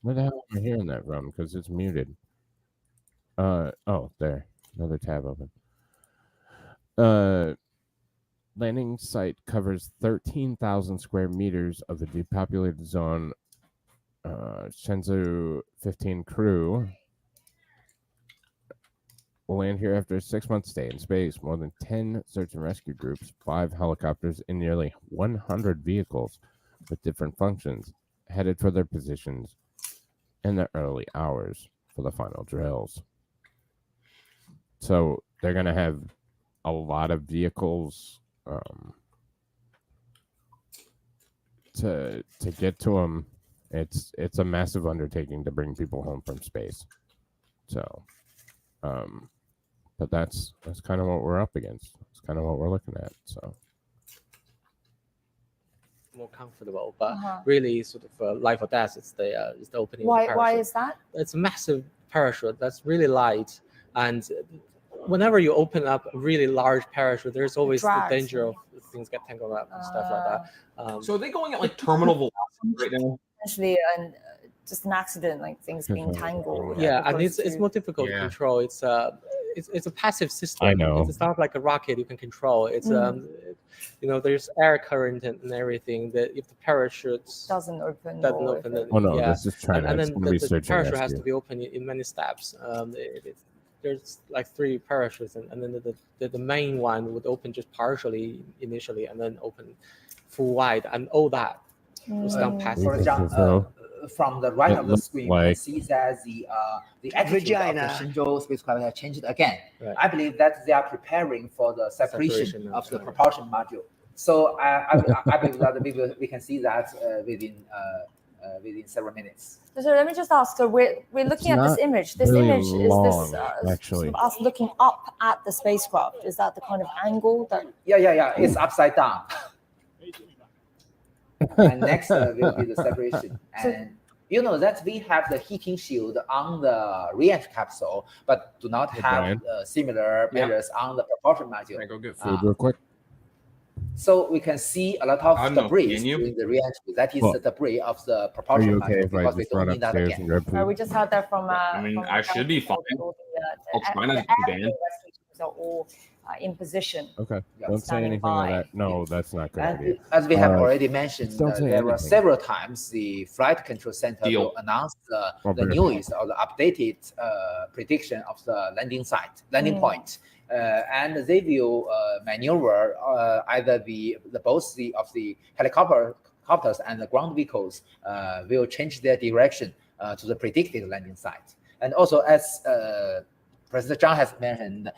Where the hell am I hearing that from? Because it's muted. Oh, there. Another tab open. Landing site covers 13,000 square meters of the depopulated zone. Shenzhou 15 crew will land here after a 6-month stay in space. More than 10 search and rescue groups, 5 helicopters, and nearly 100 vehicles with different functions headed for their positions in the early hours for the final drills. So they're going to have a lot of vehicles to get to them. It's a massive undertaking to bring people home from space. So, but that's kind of what we're up against. It's kind of what we're looking at. So more comfortable, but really sort of life or death. It's the opening. Why is that? It's a massive parachute that's really light, and whenever you open up a really large parachute, there's always the drags, danger of things get tangled up and stuff like that. So are they going at like terminal velocity right now? Essentially, and just an accident, like things being tangled. Yeah, and it's more difficult to control. It's a passive system. I know. It's not like a rocket you can control. It's there's air current and everything. That if the parachute doesn't open, then this is China. and then the parachute has rescue. to be opened in many steps. There's like 3 parachutes, and then the main one would open just partially initially, and then open full wide, and all that was done passively. For example, from the right of the screen, you can see that the attitude of the Shenzhou spacecraft has changed again. Right. I believe that they are preparing for the separation of the propulsion module. So I believe that we can see that within several minutes. So let me just ask. So we're looking at this image. This really image long, is this actually. sort of us looking up at the spacecraft. Is that the kind of angle that? Yeah. It's upside down. And next will be the separation. And you know that we have the heating shield on the re-entry capsule, but do not have similar measures on the propulsion module. Can I go get food real quick? So we can see a lot of debris during the re-entry. That is the debris of the propulsion module because we don't need that again. We just heard that from. I mean, I should be fine. I'll try not to be banned. Are all in position. Okay. Don't say anything like that. No, that's not good idea. As we have already mentioned, there were anything. several times the flight control center will announce the newest or the updated prediction of the landing point. And they will maneuver either both of the helicopters and the ground vehicles will change their direction to the predicted landing site. And also, as President Zhang has mentioned,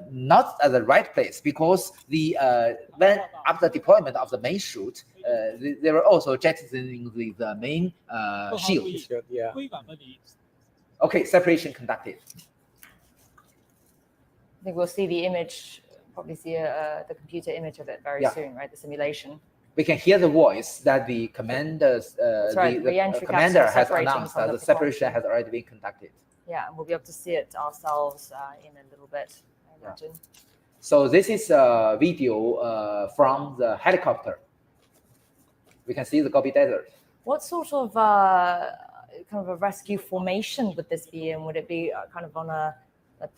not at the right place because when after deployment of the main chute, they were also jettisoning the main shield. Yeah. Okay, separation conducted. I think we'll see the image, probably see the computer image of it very soon, right? The simulation. We can hear the voice that the commander has announced that the separation has already been conducted. Yeah, and we'll be able to see it ourselves in a little bit, I imagine. So this is a video from the helicopter. We can see the Gobi Desert. What sort of kind of a rescue formation would this be in? Would it be kind of on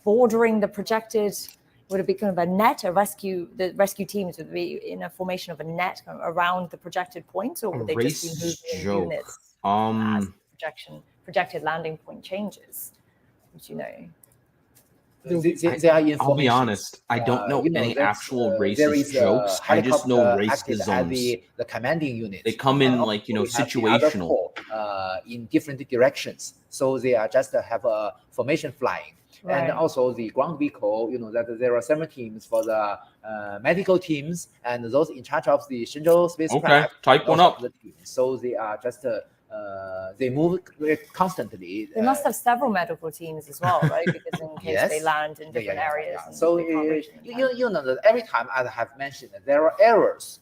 bordering the projected? Would it be kind of a net? The rescue teams would be in a formation of a net kind of around the projected point, or would they just be moving in units as the projected landing point changes? Would you know? I'll be honest, I don't know any actual racist jokes. I just know racisms. The commanding unit. They come in like, situational. In different directions. So they are just have a formation flying. Right. And also the ground vehicle, that there are several teams for the medical teams and those in charge of the Shenzhou spacecraft. Okay, type one up. So they are just they move constantly. They must have several medical teams as well, right? Because in case they land in different areas. So that every time, as I have mentioned, there are errors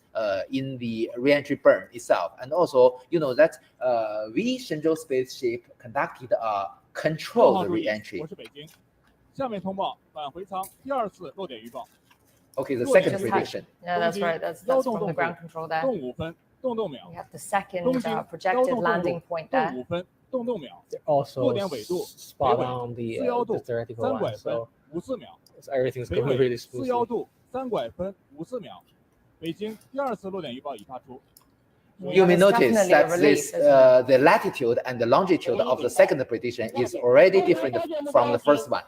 in the re-entry burn itself, and also that we Shenzhou spaceship conducted a controlled re-entry. Okay, the second prediction. Yeah, that's right. That's from the ground control there. We have the second projected landing point there. Also spot on the theoretical one, so everything's going really smoothly. You may notice that the latitude and the longitude of the second prediction is already different from the first one.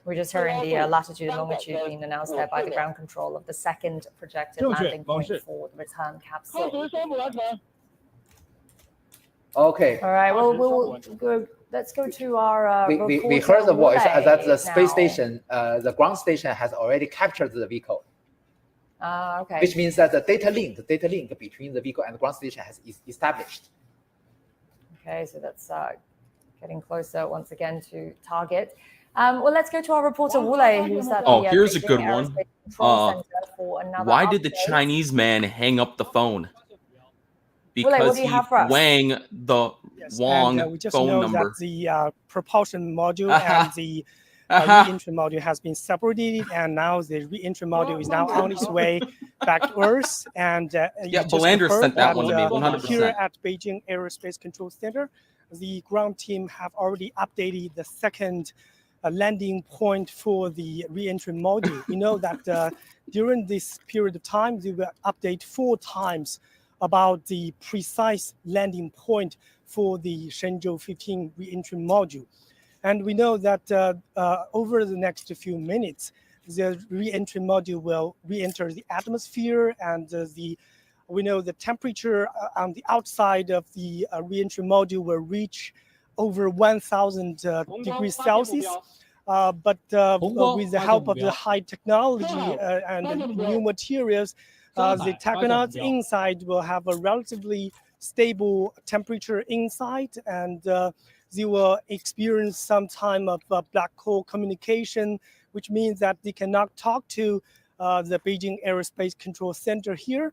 We're just hearing the latitude and longitude being announced there by the ground control of the second projected landing point for the return capsule. Okay. All right. Well, let's go to our. We heard the voice that the space station, the ground station, has already captured the vehicle. Okay. Which means that the data link between the vehicle and the ground station has established. Okay, so that's getting closer once again to target. Well, let's go to our reporter Wu Lei, who's at the here's a good Beijing one. Why did the update. Chinese man hang up the phone? Wu Lei, what Because do he you have for us? rang the Yes, Wong and we just phone know number. that the propulsion module and the re-entry module has been separated, and now the re-entry module is now on its way back to Earth. And Yeah, just Belander confirmed sent that that, one to me, 100%. here at Beijing Aerospace Control Center, the ground team have already updated the second landing point for the re-entry module. We know that during this period of time, they will update 4 times about the precise landing point for the Shenzhou 15 re-entry module. And we know that over the next few minutes, the re-entry module will re-enter the atmosphere, and we know the temperature on the outside of the re-entry module will reach over 1,000 degrees Celsius. But with the help of the high technology and the new materials, the tachonauts inside will have a relatively stable temperature inside, and they will experience some time of black hole communication, which means that they cannot talk to the Beijing Aerospace Control Center here.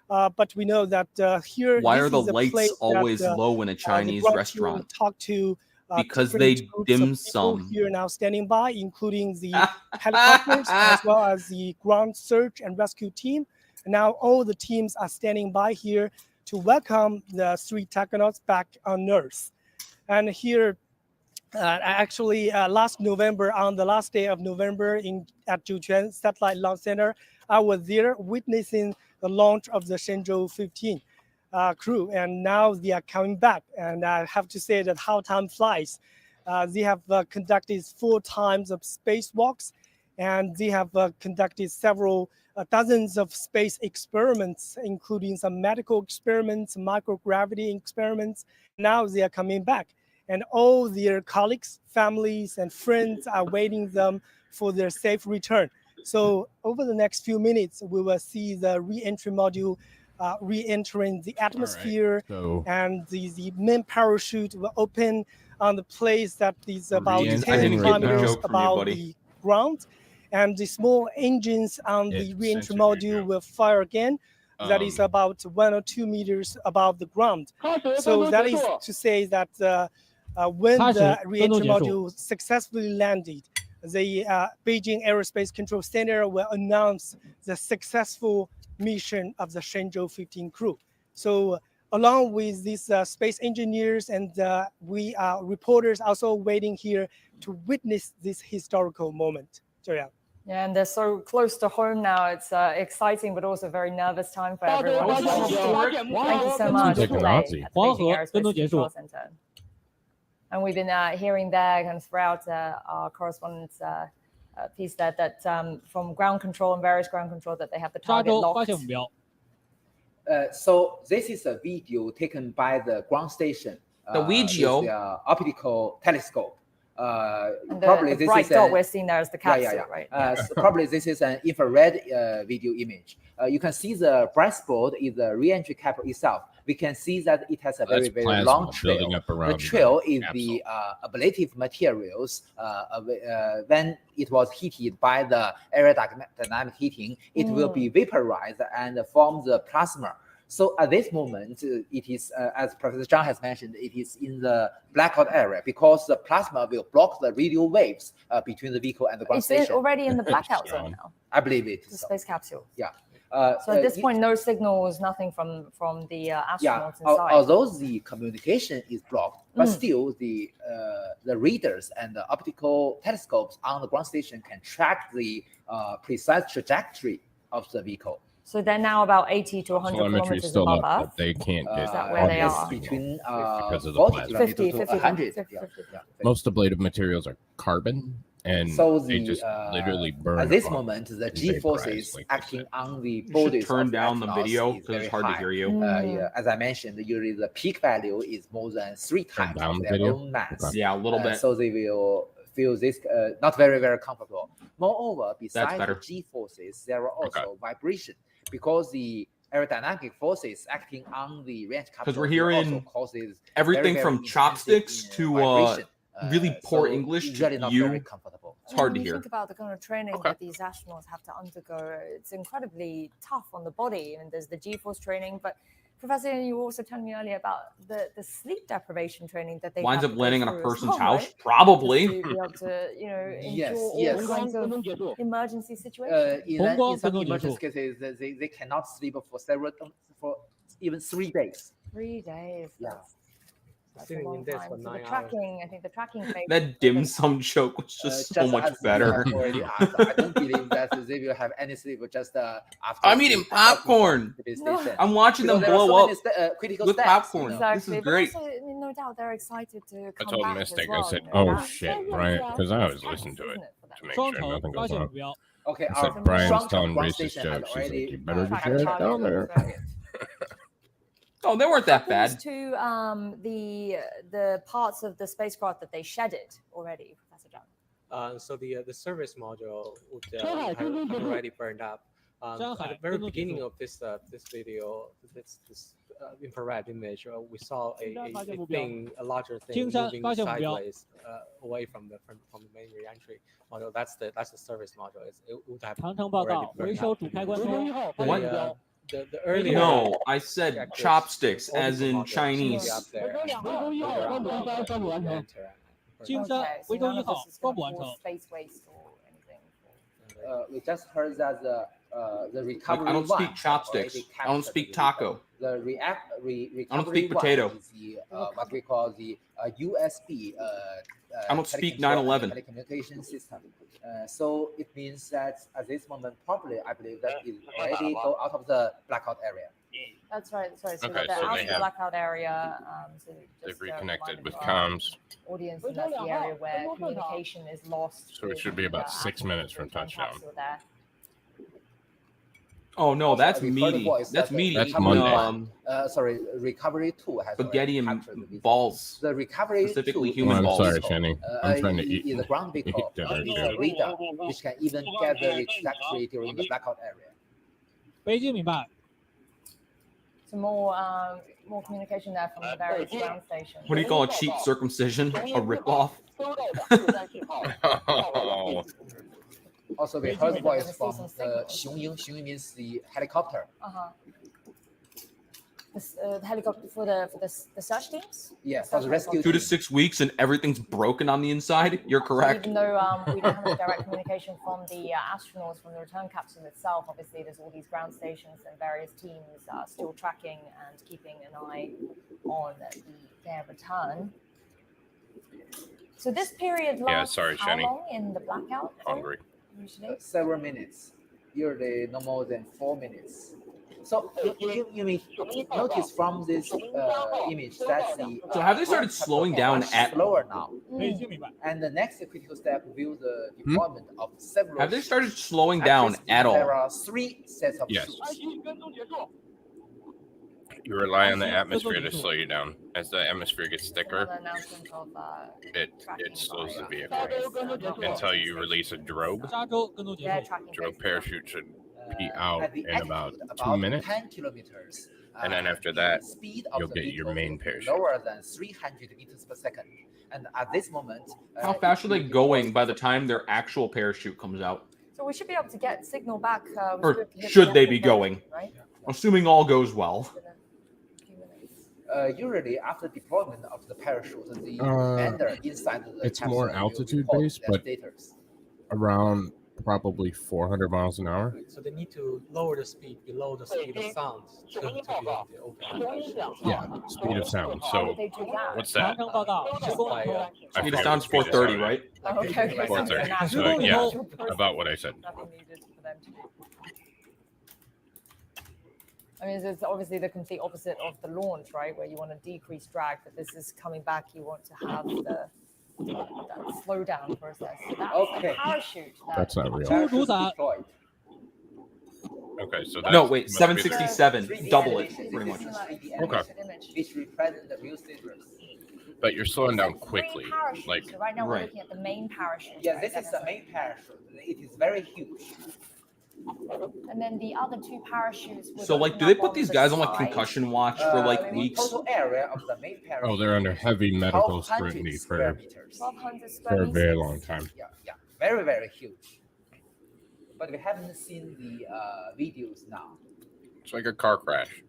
But we know that here, Why this are the is a lights place always that, low in a Chinese restaurant? Talk to because different they groups dim of people sum. here now standing by, including the helicopters as well as the ground search and rescue team. Now all the teams are standing by here to welcome the 3 tachonauts back on Earth. And here, actually, last November, on the last day of November at Zhuquan Satellite Launch Center, I was there witnessing the launch of the Shenzhou 15 crew, and now they are coming back. And I have to say that how time flies. They have conducted 4 times of spacewalks, and they have conducted several dozens of space experiments, including some medical experiments, microgravity experiments. Now they are coming back, and all their colleagues, families, and friends are waiting them for their safe return. So over the next few minutes, we will see the re-entry module re-entering the atmosphere, and the main parachute will open on the place that is about 10 kilometers above the ground, and the small engines on the re-entry module will fire again. That is about 1 or 2 meters above the ground. So that is to say that when the re-entry module successfully landed, the Beijing Aerospace Control Center will announce the successful mission of the Shenzhou 15 crew. So along with these space engineers, and we are reporters also waiting here to witness this historical moment. Yeah, and they're so close to home now. It's exciting, but also very nervous time for everyone. Thank you so much for today at the Beijing Aerospace Control Center. And we've been hearing there kind of throughout our correspondence piece that from ground control and various ground control that they have the target locked. So this is a video taken by the ground station. The video, with the optical telescope. Probably the bright dot we're seeing there is the capsule, right? So probably this is an infrared video image. You can see the bright spot is the re-entry capsule itself. We can see that it has a very, very long trail. The trail is the ablative materials. When it was heated by the aerodynamic heating, it will be vaporized and form the plasma. So at this moment, it is, as Professor Zhang has mentioned, it is in the blackout area because the plasma will block the radio waves between the vehicle and the ground station. Is it already in the blackout zone now? I believe it. The space capsule. Yeah. So at this point, no signals, nothing from the astronauts inside. Although the communication is blocked, but still the readers and the optical telescopes on the ground station can track the precise trajectory of the vehicle. So they're now about 80 to 100 kilometers above Earth. They can't get is that where they are? Between because of the 40 50 to 50, 100. 50. Most ablative materials are carbon, and so they just literally burn. At this moment, the G forces acting on the bodies. Turn down the video because it's hard to hear you. As I mentioned, usually the peak value is more than 3 times of their own mass. Okay. Yeah, a little bit. So they will feel this not very, very comfortable. Moreover, besides the G forces, there are also vibration because the aerodynamic forces acting on the range capsule. Because we're hearing causes everything very, from very chopsticks to really poor so English usually to not you. very comfortable. It's hard to when you hear. think about the kind of training that these astronauts have to undergo, it's incredibly tough on the body. And there's the G-force training, but Professor, you were also telling me earlier about the sleep deprivation training that they Winds have up to go landing on a through as person's well, house, right? probably. Just to be able to, you know, Yes, endure yes. all kinds of emergency situations. In some emergency cases, they cannot sleep for even 3 days. 3 days. Yeah. That's a Sitting long in this time. for So the 9 hours. tracking, I think the tracking phase. That dim sum joke was just so much as you better. have already asked, I don't believe that they will have any sleep just after. I'm eating popcorn. I'm watching them blow up with popcorn. This is great. But also, I mean, no doubt they're excited to I come told back Mystic, as well, I said, you know, "Oh that's shit, so Brian," much, because I always tense, listen to it isn't for them? to make sure nothing goes wrong. Okay, I said, our Brian's Shenzhou telling ground racist station has jokes. He's like, already "You better be captured good down there." Oh, they weren't that bad. To the parts of the spacecraft that they shedded already, Professor Zhang. So the service module would have already burned up. At the very beginning of this video, this infrared image, we saw a larger thing moving sideways away from the main reentry module. That's the service module. It would have already burned up. What? The earlier No, I said chopsticks, as in Chinese. Okay, so none of this is going to cause space waste or anything. We just heard that the recovery. I don't speak chopsticks. I don't speak taco. The recovery I don't speak potato. Is the what we call the USB. I don't speak 9/11. Telecommunication system. So it means that at this moment, probably I believe that it already go out of the blackout area. That's right. Sorry, so Okay, they're so out they of the have- blackout area. So They've just, reconnected with our comms. audience, and that's the area where communication is lost. So it should be about 6 minutes from touchdown. Oh no, that's meaty. That's meaty. That's Monday. Sorry, recovery 2 has Spaghetti and captured the balls. The recovery Specifically 2 human I'm balls. sorry, Shenny. I'm trying to eat is a ground vehicle dinner with too. a radar, which can even gather its trajectory during the blackout area. 北京明白。 So more communication there from the various ground stations. What do you call a cheap circumcision? A ripoff? Also, we heard voice from the Qingming. Qingming means the helicopter. The helicopter for the search teams. Yeah, for the rescue. 2 to 6 weeks and everything's broken on the inside. You're correct. Even though we don't have any direct communication from the astronauts from the return capsule itself, obviously there's all these ground stations and various teams still tracking and keeping an eye on their return. So this period lasts sorry, how Shani. long in the blackout? Hungry. Usually? Several minutes. Usually no more than 4 minutes. So you may notice from this image that the So have they started slowing down at slower now? 北京明白。 And the next critical step will the deployment of several. Have they ships. started slowing At down this at point, There all? are 3 sets of Yes. ships. You rely on the atmosphere to slow you down. As the atmosphere gets thicker, Another announcement of it slows the vehicle until you release a drobe. 加州跟踪结 their 束。 tracking Drobe phase. parachute should be out At the in about altitude 2 minutes. 10 kilometers. And then after the that, speed of you'll the get your vehicle main will be parachute. lower than 300 meters per second. And at this moment, How fast are they going by the time their actual parachute comes out? So we should be able to get signal back. Or should they be going? Right? Assuming all goes well. Usually after deployment of the parachute, the commander inside the It's capsule more will altitude report based, their but status. around probably 400 miles an hour. So they need to lower the speed below the speed of sound to be able to open. Yeah, speed of sound. How So would they do that? what's 长 that? 城报道，直攻by I Speed of forget sound's what speed of 430, sound right? Oh, okay. 430. So So yeah, natural about what I said. nothing needed for them to do. I mean, it's obviously the complete opposite of the launch, right? Where you want to decrease drag, but this is coming back. You want to have that slowdown process. So that's Okay. the parachute. That's not real. Parachute 主宰 deployed. Okay, so that's No, wait, must be the- 767. 3D Double it, animation. pretty This much. is a 3D Okay. animation image which represent the real status. But you're slowing down Three quickly. parachutes. Like, So right now we're Right. looking at the main parachute. Yeah, right? this That is the main parachute. It is very huge. And then the other two parachutes. would So, like, open do they up put on these the guys on, like, side. concussion watch for, like, The weeks? total area of the main parachute. oh, they're under heavy medical 1200 scrutiny square for, meters. 1,200 for square a very meters. long time. Yeah, very, very huge. But we haven't seen the videos now. It's like a car crash.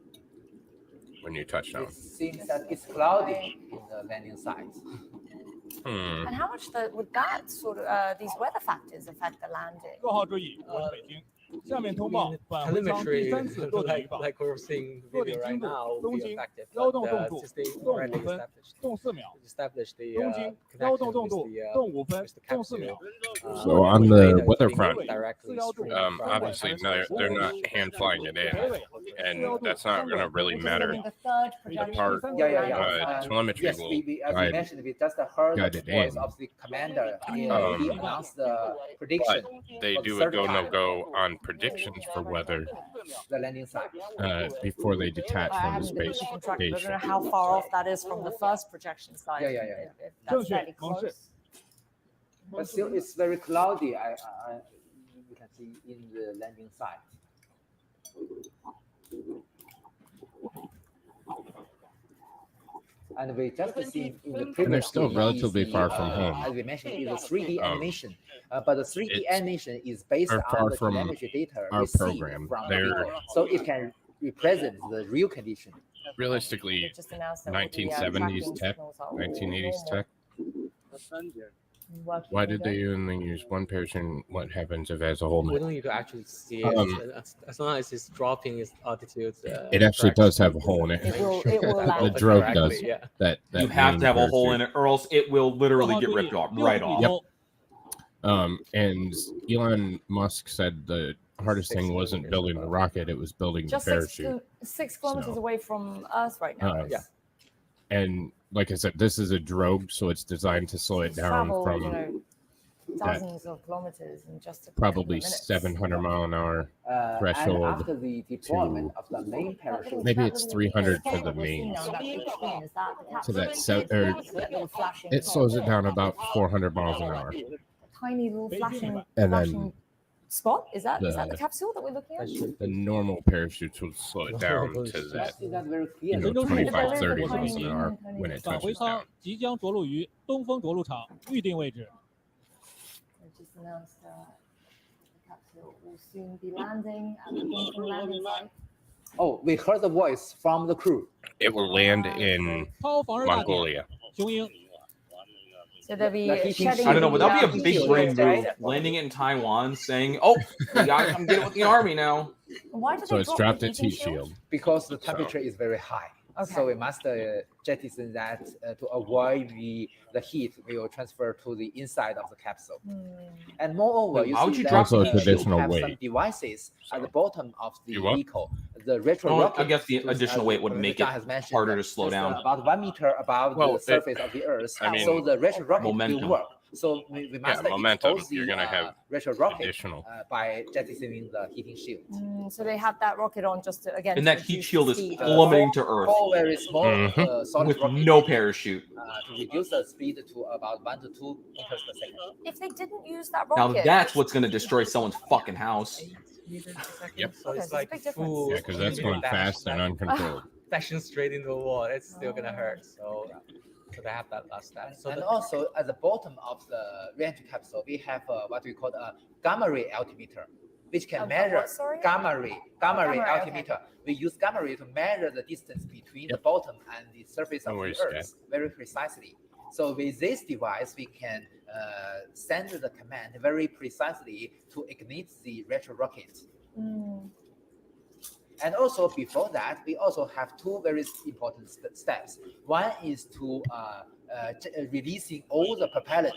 when you touch down. It seems that it's cloudy in the landing site. And how much would that sort of these weather factors affect the landing? 各号注意，我是北京。下面通报，返回舱第 telemetry, 3次落地 like 预报。 like we're seeing 落 video 地 right 精度 now, 东 will be 经 affected. 幺 But 洞 the 洞度 system 动 already 5分 established. 动4秒。 Established the 东经幺 connection 洞洞 with 度 the 动5分 with the 动4 capsule. 秒。 So on the data is weather being front, directly streamed from obviously they're not hand flying it in, and that's not going to really matter. The part telemetry Yes, will as we mentioned, we just heard guide the it voice in. of the commander. He announced the prediction. But they for the do a third go no time. go on predictions for weather The landing site. before they detach I from the haven't been space keeping track. I don't station. know how far off that is from the first projection site. Yeah. If that's fairly close. But still, it's very cloudy. You can see in the landing site. And we just see in the And they're previous still video relatively is far from home. As we mentioned, it's a 3D animation. But the 3D animation is based they're on far the from telemetry data our received program. from the They're- people. So it can represent the real condition. Realistically, They just announced that 1970s tracking tech, signals are all 1980s tech. working Why did again. they only use one parachute? What happens if it has a hole in We it? don't need to actually see it. As long as it's dropping its altitude. It actually does have a hole in it. It will land. The drogue does. Yeah. That You have to have a hole in it, or else it will literally get ripped off right off. Yep. And Elon Musk said the hardest thing wasn't building the rocket; it was building Just the parachute. 6 kilometers away from Earth right now. And like I said, this is a drogue, so it's designed to slow it down Travel, from dozens of kilometers in just a probably couple of minutes. 700 mile an hour And threshold after the deployment of the main parachute, maybe it's 300 for the What we're seeing mains. on that big screen, is that the So capsule? that That little flashing it slows it down about 400 miles an hour. tiny little flashing, And then flashing spot. Is that the the- capsule that we're looking at? The normal parachutes will slow it down to that, see that very clear. 25, 30 miles an hour when it 返回 touches 舱 down. 即将着陆于东风着陆场预定位置。 They just announced the capsule will soon be landing at the Dong landing site. Oh, we heard the voice from the crew. It will land in 超防热大点， Mongolia. 雄鹰 So they'll be Like he shedding. I don't know, would that be a the big heat brain shield, move? Landing it in Taiwan, saying, "Oh, we gotta come get it with the army now." Why did So they it's drop dropped the its heating heat shield. Because the temperature is very high. Okay. So we must jettison that to avoid the heat will transfer to the inside of the capsule. And moreover, Wait, why would see you that drop Also a the ship traditional have some weight. devices at the bottom of the You what? vehicle. The retro Well, rocket. I guess the additional weight would make it has mentioned, harder to slow just, down. About 1 meter above Well, the surface of the Earth. I mean, so the retro rocket momentum. will work. So we must momentum. expose the You're gonna have retro rocket additional. by jettisoning the heating shield. So they have that rocket on just to, again. And to that heat reduce shield the is speed. plummeting to Earth Four very small solid with rockets, no parachute. to reduce the speed to about 1 to 2 meters per second. If they didn't use that Now rocket, that's what's going to destroy someone's fucking house. Yep. So Okay, it's so like it's a big difference. full Yeah, because that's going fast and uncontrolled. Bashing straight into the wall. It's still gonna hurt. So they have that last step. So And also at the bottom of the reentry capsule, we have what we call a gamma ray altimeter, which can A measure what, sorry? gamma ray gamma ray, okay. altimeter. We use gamma ray to measure the distance between the bottom and the surface No of worries, the Earth very precisely. So with this device, we can send the command very precisely to ignite the retro rocket. And also before that, we also have two very important steps. One is to releasing all the propellants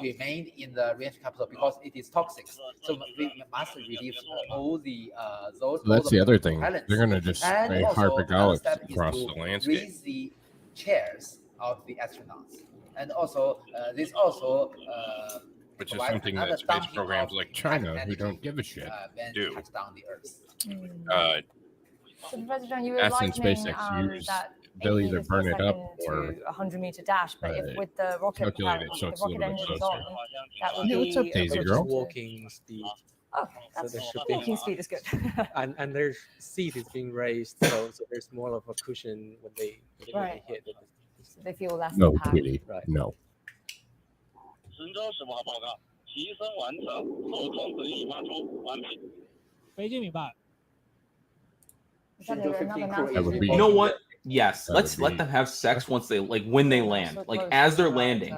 remained in the reentry capsule because it is toxic. So we must release all the those. So that's all the other thing. propellants. They're gonna just And spray also, hypergolics another step is across to the landscape. raise the chairs of the astronauts, and also this also. Which is provides something another that space dumping programs of like China, who energy, don't give a shit, when do. it touch down the Earth. So Professor Zhang, you were NASA and likening SpaceX use- that they'll 8 either meters per burn it up second or, to a 100-meter dash, but if with the rocket calculate it propellant, so the it's a rocket little bit engines closer. on, that would Yeah, be what's up, Daisy equivalent girl? to- walking speed. Oh, that's there should be- walking speed is good. And their seat is being raised, so there's more of a cushion when they Right. hit it. So they feel less No, impact. Kitty. Right. No. 神舟15号报告，提升完成，后控制翼发出完毕。北京明白。 Is that another That announcement? would be- You know what? Yes, let's let them have sex once they when they land, as they're landing.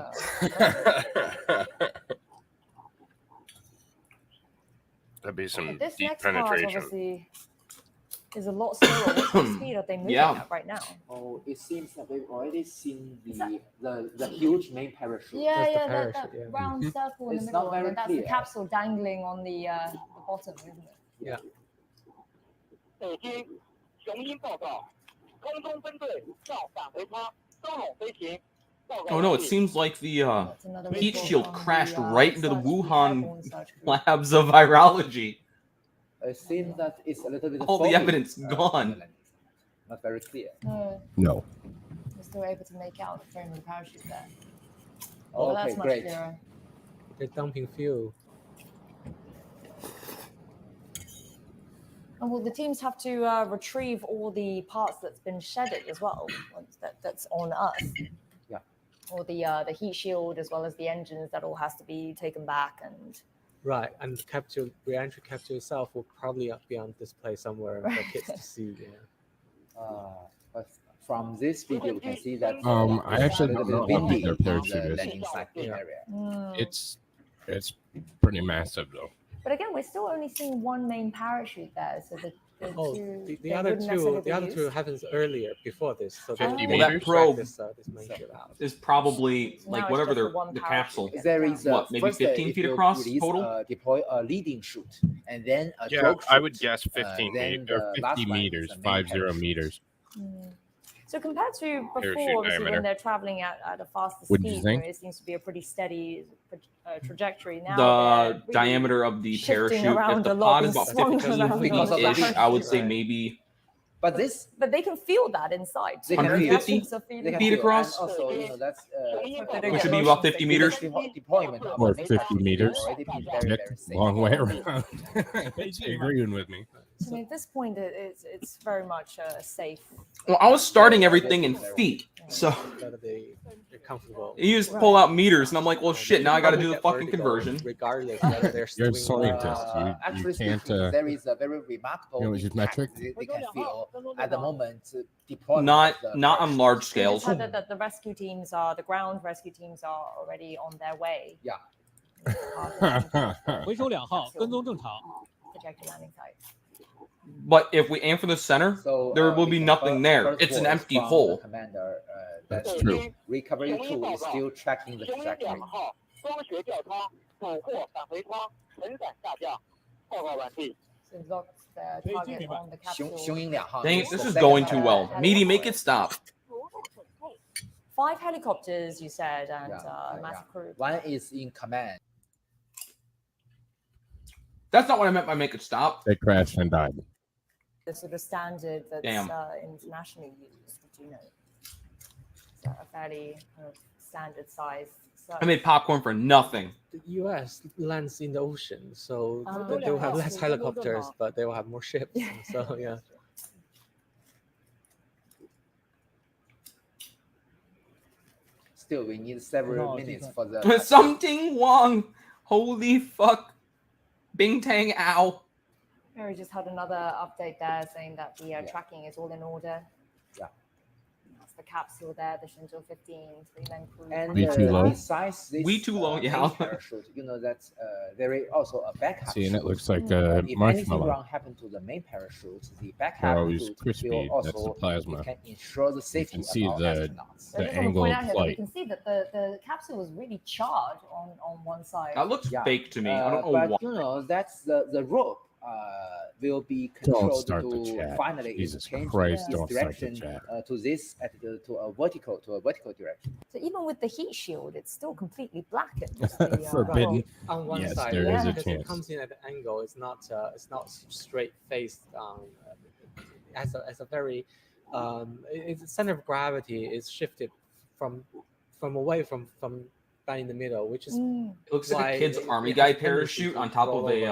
That'd be some this deep next part penetration. obviously is a lot slower. What kind of speed are they moving at right now? Oh, it seems that we've already seen the huge main parachute. That round circle in the It's middle, not very and that's clear. the capsule dangling on the bottom, isn't it? Yeah. 北京雄鹰报告，空中分队照返回舱高空飞行。 Oh no, it seems like the heat shield crashed right into the Wuhan labs of virology. It seems that it's a little bit all the evidence gone. Not very clear. No. We're still able to make out the frame of the parachute there. Okay, that's much great. clearer. They're dumping fuel. And will the teams have to retrieve all the parts that's been shedded as well, that's on Earth? Yeah. Or the heat shield as well as the engines, that all has to be taken back and. Right, and the re-entry capsule itself will probably be on display somewhere for kids to see. Yeah. But from this video, you can see that I actually don't know how big their parachute is. landing site area. It's pretty massive though. But again, we're still only seeing one main parachute there, so the other two happens earlier before this. So 50 meters. That probe this main ship out. is probably whatever the capsule. There is what, maybe 15 feet across total. Deploy a leading chute, and then a yeah, drogue I would chute, guess 15 then or 50 meters, 50 meters. So compared to before, obviously, when they're traveling at a faster Wouldn't you speed, think? it seems to be a pretty steady trajectory. Now The really diameter of the shifting parachute, around if the a lot, pod is about being swung 15 around a lot. feet, I would say maybe. But this, but they can feel that inside. They can 150 feet across. And also, that's Which would be about 50 meters. Deployment Or 50 meters. Very Long way around. Agreeing with me. I mean, at this point, it's very much safe. Well, I was starting everything in feet, so you just pull out meters, and I'm like, well, shit. Now I got to do the fucking conversion. Regardless whether they're You're a scientist. You can't. There is a very remarkable Use metric. they can feel at the moment. Deployment Not on large scales. That the rescue teams the ground rescue teams are already on their way. Yeah. 回收2号，跟踪正常。 Projected landing site. But if we aim for the center, there will be nothing there. It's an empty hole. Commander, That's true. Recovery 2 is still tracking the trajectory. 光学吊舱捕获返回舱承载下降，报告完毕。 So it locks the target on the capsule. 雄鹰2号. Dang it, this is going too well. Meaty, make it stop. 5 helicopters, you said, and massive crew. One is in command. That's not what I meant by make it stop. They crashed and died. The sort of standard that's internationally used, do you know? So a fairly kind of standard size. So I made popcorn for nothing. The U.S. lands in the ocean, so they will have less helicopters, but they will have more ships. So yeah. Still, we need several minutes for the. Something Wong. Holy fuck. Bing Tang Ow. We just had another update there saying that the tracking is all in order. Yeah. That's the capsule there, the Shenzhou 15 3-man crew. And besides this, parachute, you know that there is also a backup. See, and it looks like if marshmallow. anything wrong happened to the main parachute, the backup always chute crispy. will also That's the plasma. can ensure the safety You can see of our astronauts. So I just want to angle point of out here that flight. we can see that the capsule was really charred on one side. That looks fake to me. I don't know but why. you know, that's the rope will be controlled start the to chat. finally Jesus change Christ, its don't start the direction chat. to this attitude to a vertical direction. So even with the heat shield, it's still completely blackened. Forbidden. On one Yes, side, there is a because chance. it comes in at an angle. It's not straight faced. As a very, its center of gravity is shifted from away from down in the middle, which is It looks like a kid's army guy parachute on top of a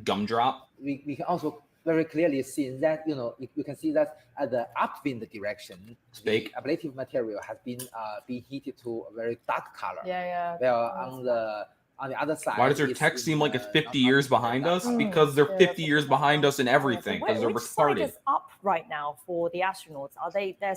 gumdrop. We can also very clearly see that you can see that at the upwind direction, the ablative material has been heated to a very dark color. Yeah. Where on the On the other side, Why does their it's tech seem like it's 50 years behind us? Mm. Because they're 50 years behind us in So everything. Because they're which side retarded. is up right now for the astronauts? They're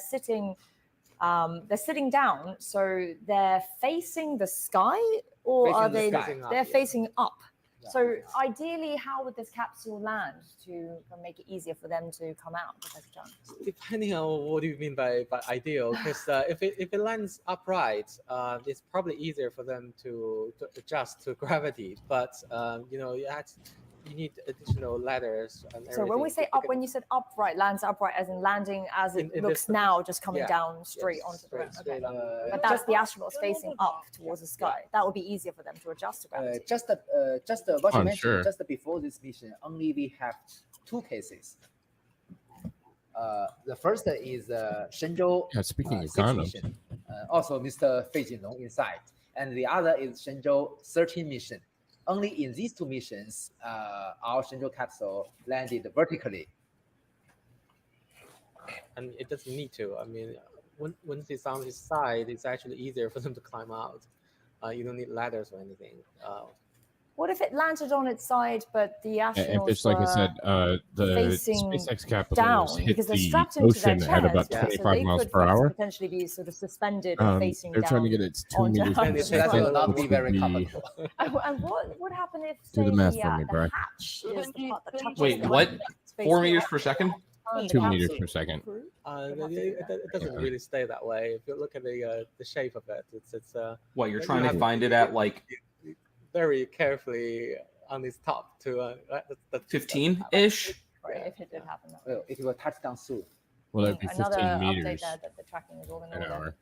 sitting down, so they're facing the sky, or Facing are the they? sky. They're facing up. Yeah. So ideally, how would this capsule land to make it easier for them to come out, Professor Zhang? Depending on what do you mean by ideal, because if it lands upright, it's probably easier for them to adjust to gravity. But you know, you need additional ladders and everything. So when we say up, when you said upright, lands upright, as in landing as it looks now, just coming down straight onto the ground. Okay. But that's the astronauts facing up towards the sky. That would be easier for them to adjust to gravity. Just what you mentioned, Sure. just before this mission, only we have 2 cases. The first is Shenzhou Yeah, speaking of 6 condoms. mission, also Mr. Fei Junlong inside, and the other is Shenzhou 13 mission. Only in these 2 missions, our Shenzhou capsule landed vertically. And it doesn't need to. I mean, once it's on its side, it's actually easier for them to climb out. You don't need ladders or anything. What if it landed on its side, but the astronauts If it's like I said, the facing SpaceX capsule down hit because they're the strapped into their ocean chairs, at about so 25 they miles could per hour. potentially be sort of suspended or facing They're down. trying to get its 2 onto meters us. per That second, will not be which very would be comfortable. And what would happen if, Do say, the math for me, the bro. hatch is the part that touches Wait, the what? ground? 4 meters per second? 2 meters per second. It doesn't really stay that way. If you look at the shape of it, it's What, you're you trying to have find it at like very carefully on its top to 15-ish? Right, if it did happen that way. Well, it will touch down soon. Well, that'd be Another 15 update meters there that the tracking is all in an order. hour,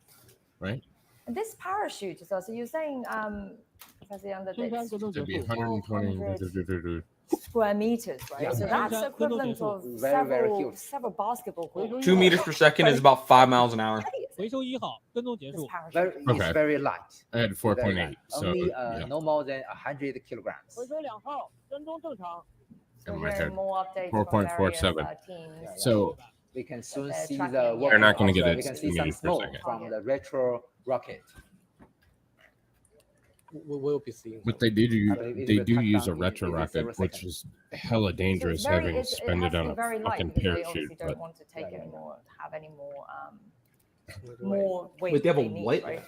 right? And this parachute as well. So you're saying, Professor Young, that it's It'd be 120. square meters, right? Yeah. So that's equivalent of Very huge. several basketball courts. 2 meters per second is about 5 miles an hour. 回收1号，跟踪结 This 束。 parachute. It's Okay. very light. I had Very 4.8, light. so Only yeah. no more than 100 kilograms. 回收2号，跟踪正常。 So In we're my hearing head. more updates from various 4.47. teams. So We can soon they're see tracking the it. work They're not gonna get of it we can 2 see some meters per smoke second. from the retro rocket. we will be seeing. but they do it they will do touch use a down in retro several rocket, which seconds. is hella dangerous having it suspended has to on be a very light fucking because they parachute. obviously don't But want to take any more, have any more, Right. more weight. Wait, they have a than need, what? right?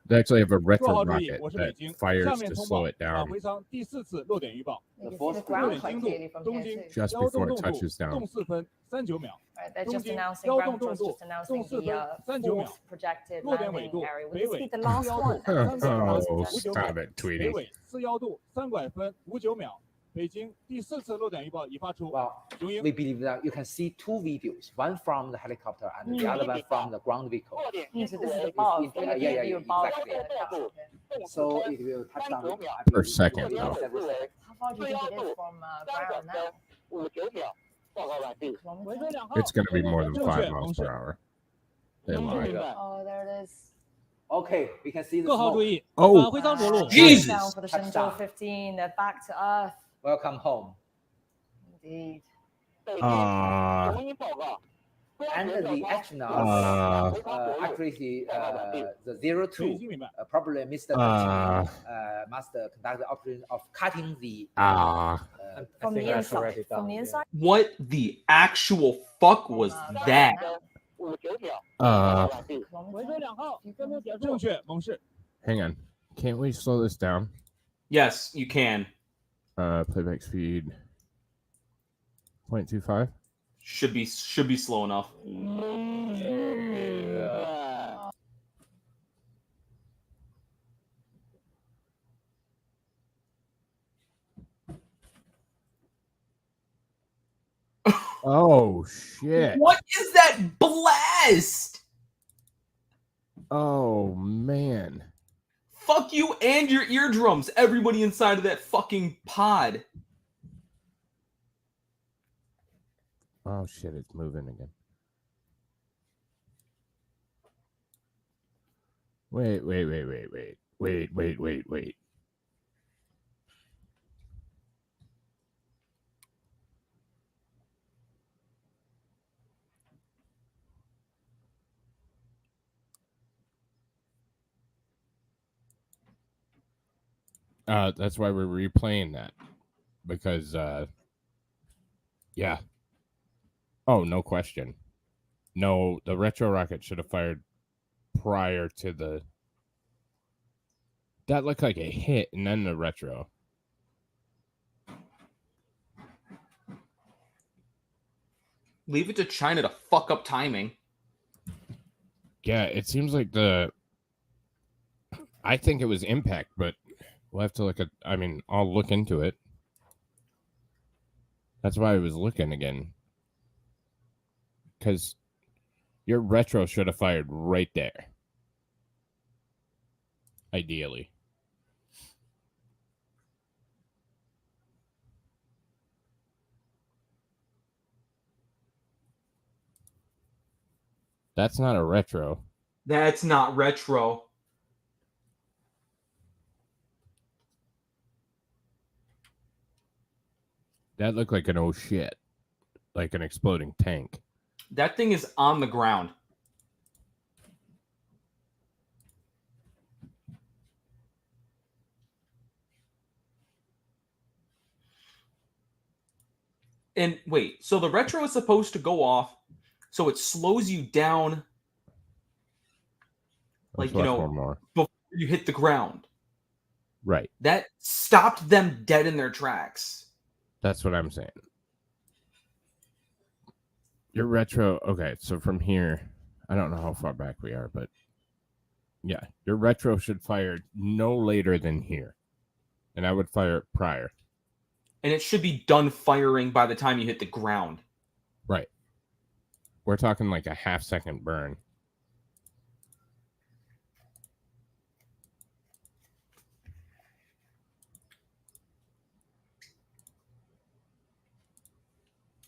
they actually have a 做 retro 好注意， rocket 我是北 that 京。 fires 下面 to 通 slow 报 it 返 down 回舱第4次落点预报。 You can see fourth the 热 ground 点 quite 精 clearly 度 from 东 here 经 too. just 标 before 动 it 动度 touches down. 动4分39秒。 Right, they're 东 just 经 announcing 标 ground 动动 controls 度 just announcing 动4 the 分39 fourth 秒。 projected 落点纬 landing 度 area. Will 北 this 纬 be the 4 last 幺 one? 度3拐分 Oh, 59 stop 秒。 it, 北 Tweety. 纬4幺度3拐分59秒。北京第4次落点预报已发出。 Well, 雄鹰 we believe that you can see 2 videos, one from the helicopter and the other one from the ground vehicle. So this is above. It's- We're looking yeah, at yeah, you yeah, above exactly. the capsule here. So it will touch down Per second, though. Several seconds. How far do you think it is from ground now? 回收 Kilometers? 2号， It's going to be more than 正 5确 miles 蒙 per 氏。 hour. They 明 lied. 白。 Oh, there it is. Okay, we can see the 各号注 smoke. 意， Oh. 返回舱着陆。 Jesus. Down for the Shenzhou Touchdown. 15. They're back to Earth. Welcome home. Indeed. And the astronauts, actually, the 02, 北京明白。 probably Mr. must conduct the operation of cutting the From the that's already inside. From done, the yeah. inside. What the actual fuck was that? 回收2号，跟踪结束。正确蒙氏。 Hang on. Can't we slow this down? Yes, you can. Playback speed 0.25. Should be slow enough. Oh shit. What is that blast? Oh man. Fuck you and your eardrums, everybody inside of that fucking pod. Oh shit, it's moving again. Wait. That's why we're replaying that. Because, yeah. Oh, no question. No, the retro rocket should have fired prior to the... That looked like a hit, and then the retro. Leave it to China to fuck up timing. Yeah, it seems like I think it was impact, but we'll have to look at... I mean, I'll look into it. That's why I was looking again. Because your retro should have fired right there. Ideally. That's not a retro. That's not retro. That looked like an oh shit. Like an exploding tank. That thing is on the ground. And wait, so the retro is supposed to go off, so it slows you down, like, you know, before you hit the ground. Right. That stopped them dead in their tracks. That's what I'm saying. Your retro, okay, so from here, I don't know how far back we are, but yeah, your retro should fire no later than here. And I would fire it prior. And it should be done firing by the time you hit the ground. Right. We're talking like a half-second burn.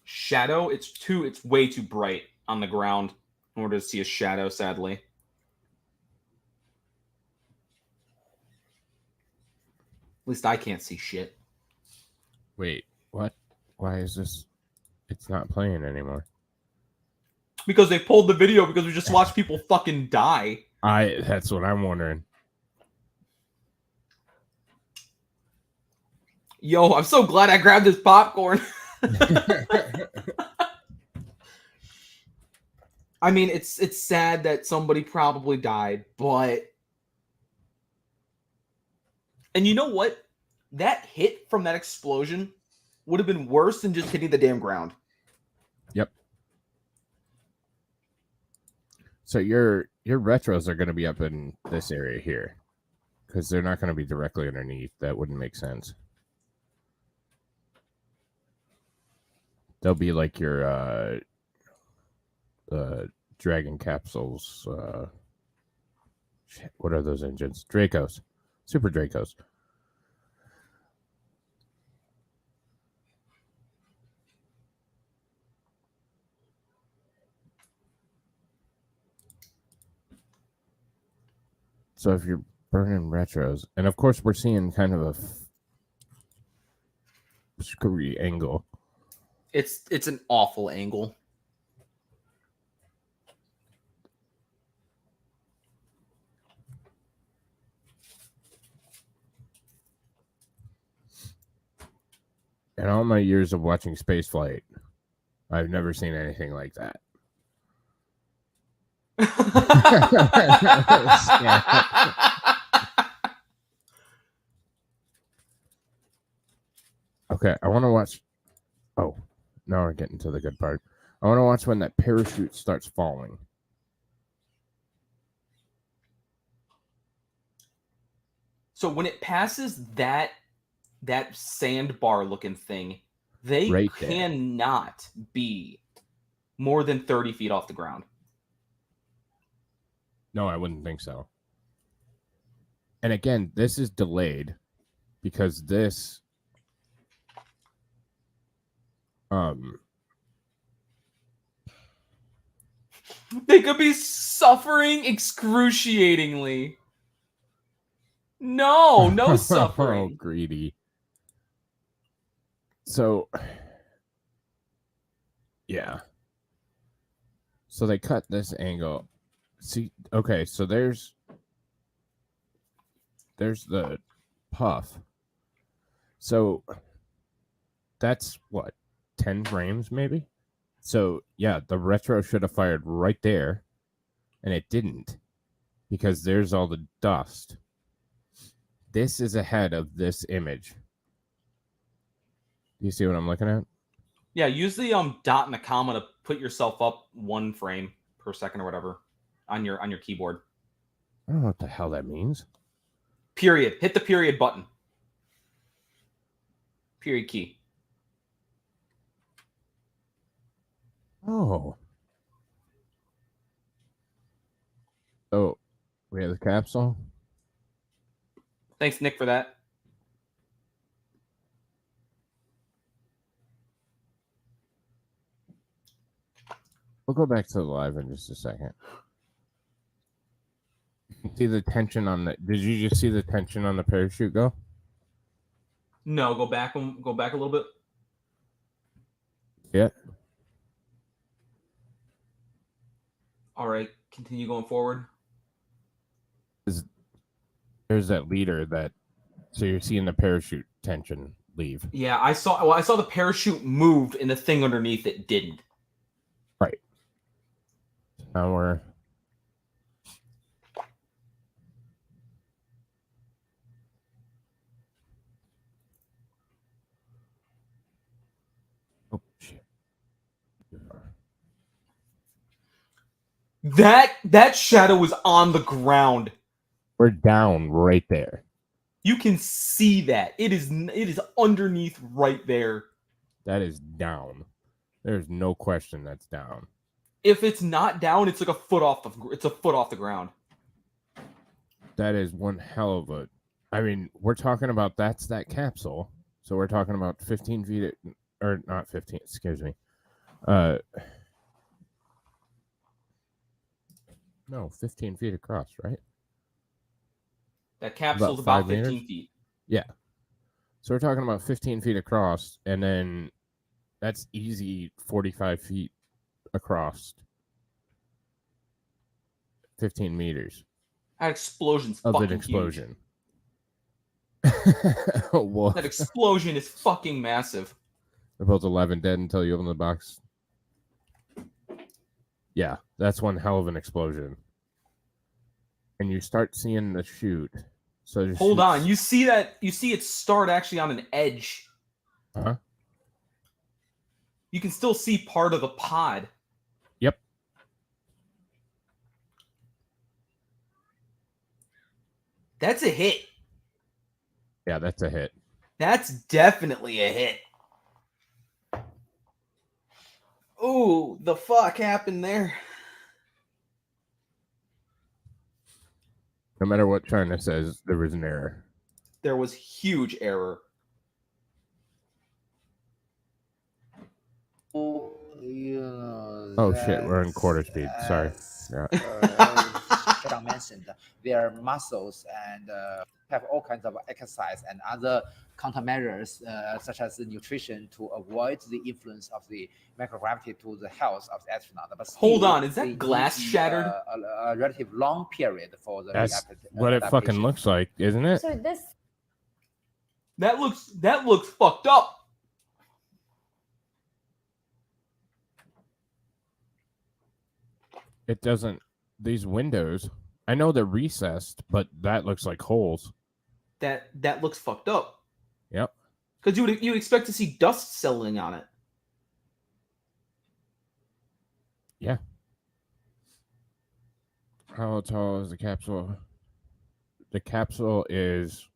Shadow, it's way too bright on the ground in order to see a shadow, sadly. At least I can't see shit. Wait, what? Why is this? It's not playing anymore. Because they pulled the video because we just watched people fucking die. That's what I'm wondering. Yo, I'm so glad I grabbed this popcorn. I mean, it's sad that somebody probably died, but... And you know what? That hit from that explosion would have been worse than just hitting the damn ground. Yep. So your retros are going to be up in this area here. Because they're not going to be directly underneath. That wouldn't make sense. They'll be like your Dragon capsules. Shit, what are those engines? Dracos. Super Dracos. So if you're burning retros, and of course we're seeing kind of a screwy angle. It's an awful angle. In all my years of watching spaceflight, I've never seen anything like that. Okay, I want to watch. Oh, now we're getting to the good part. I want to watch when that parachute starts falling. So when it passes that sandbar looking thing, they cannot be more than 30 feet off the ground. No, I wouldn't think so. And again, this is delayed because this they could be suffering excruciatingly. No suffering. Oh, greedy. So, yeah. So they cut this angle. See, okay, so there's the puff. So that's what, 10 frames maybe? So yeah, the retro should have fired right there, and it didn't because there's all the dust. This is ahead of this image. Do you see what I'm looking at? Yeah, use the dot and a comma to put yourself up 1 frame per second or whatever on your keyboard. I don't know what the hell that means. Period. Hit the period button. Period key. Oh. Oh, we have the capsule. Thanks, Nick, for that. We'll go back to the live in just a second. See the tension on the. Did you just see the tension on the parachute go? No, go back a little bit. Yeah. All right, continue going forward. There's that leader that. So you're seeing the parachute tension leave. Yeah, I saw the parachute moved and the thing underneath it didn't. Right. Now we're. Oh shit. That shadow was on the ground. We're down right there. You can see that. It is underneath right there. That is down. There's no question that's down. If it's not down, it's like a foot off the ground. That is one hell of a. I mean, we're talking about that's that capsule. So we're talking about 15 feet, or not 15. Excuse me. No, 15 feet across, right? That capsule's about 15 feet. Yeah. So we're talking about 15 feet across, and then that's easy 45 feet across. 15 meters. That explosion's of fucking an explosion. Huge. That explosion is fucking massive. They're both 11 dead until you open the box. Yeah, that's one hell of an explosion. And you start seeing the chute. So hold on, you see it start actually on an edge. Uh-huh. You can still see part of the pod. Yep. That's a hit. Yeah, that's a hit. That's definitely a hit. Ooh, the fuck happened there? No matter what China says, there was an error. There was huge error. Oh shit, we're in quarter speed. Sorry. Yeah. Zhang mentioned, their muscles and have all kinds of exercise and other countermeasures, such as nutrition, to avoid the influence of the microgravity to the health of the astronaut. But still, hold on, is that glass shattered? A relative long period for the. That's what it fucking looks like, isn't it? So this. That looks fucked up. It doesn't. These windows, I know they're recessed, but that looks like holes. That looks fucked up. Yep. Because you expect to see dust settling on it. Yeah. How tall is the capsule? The capsule is.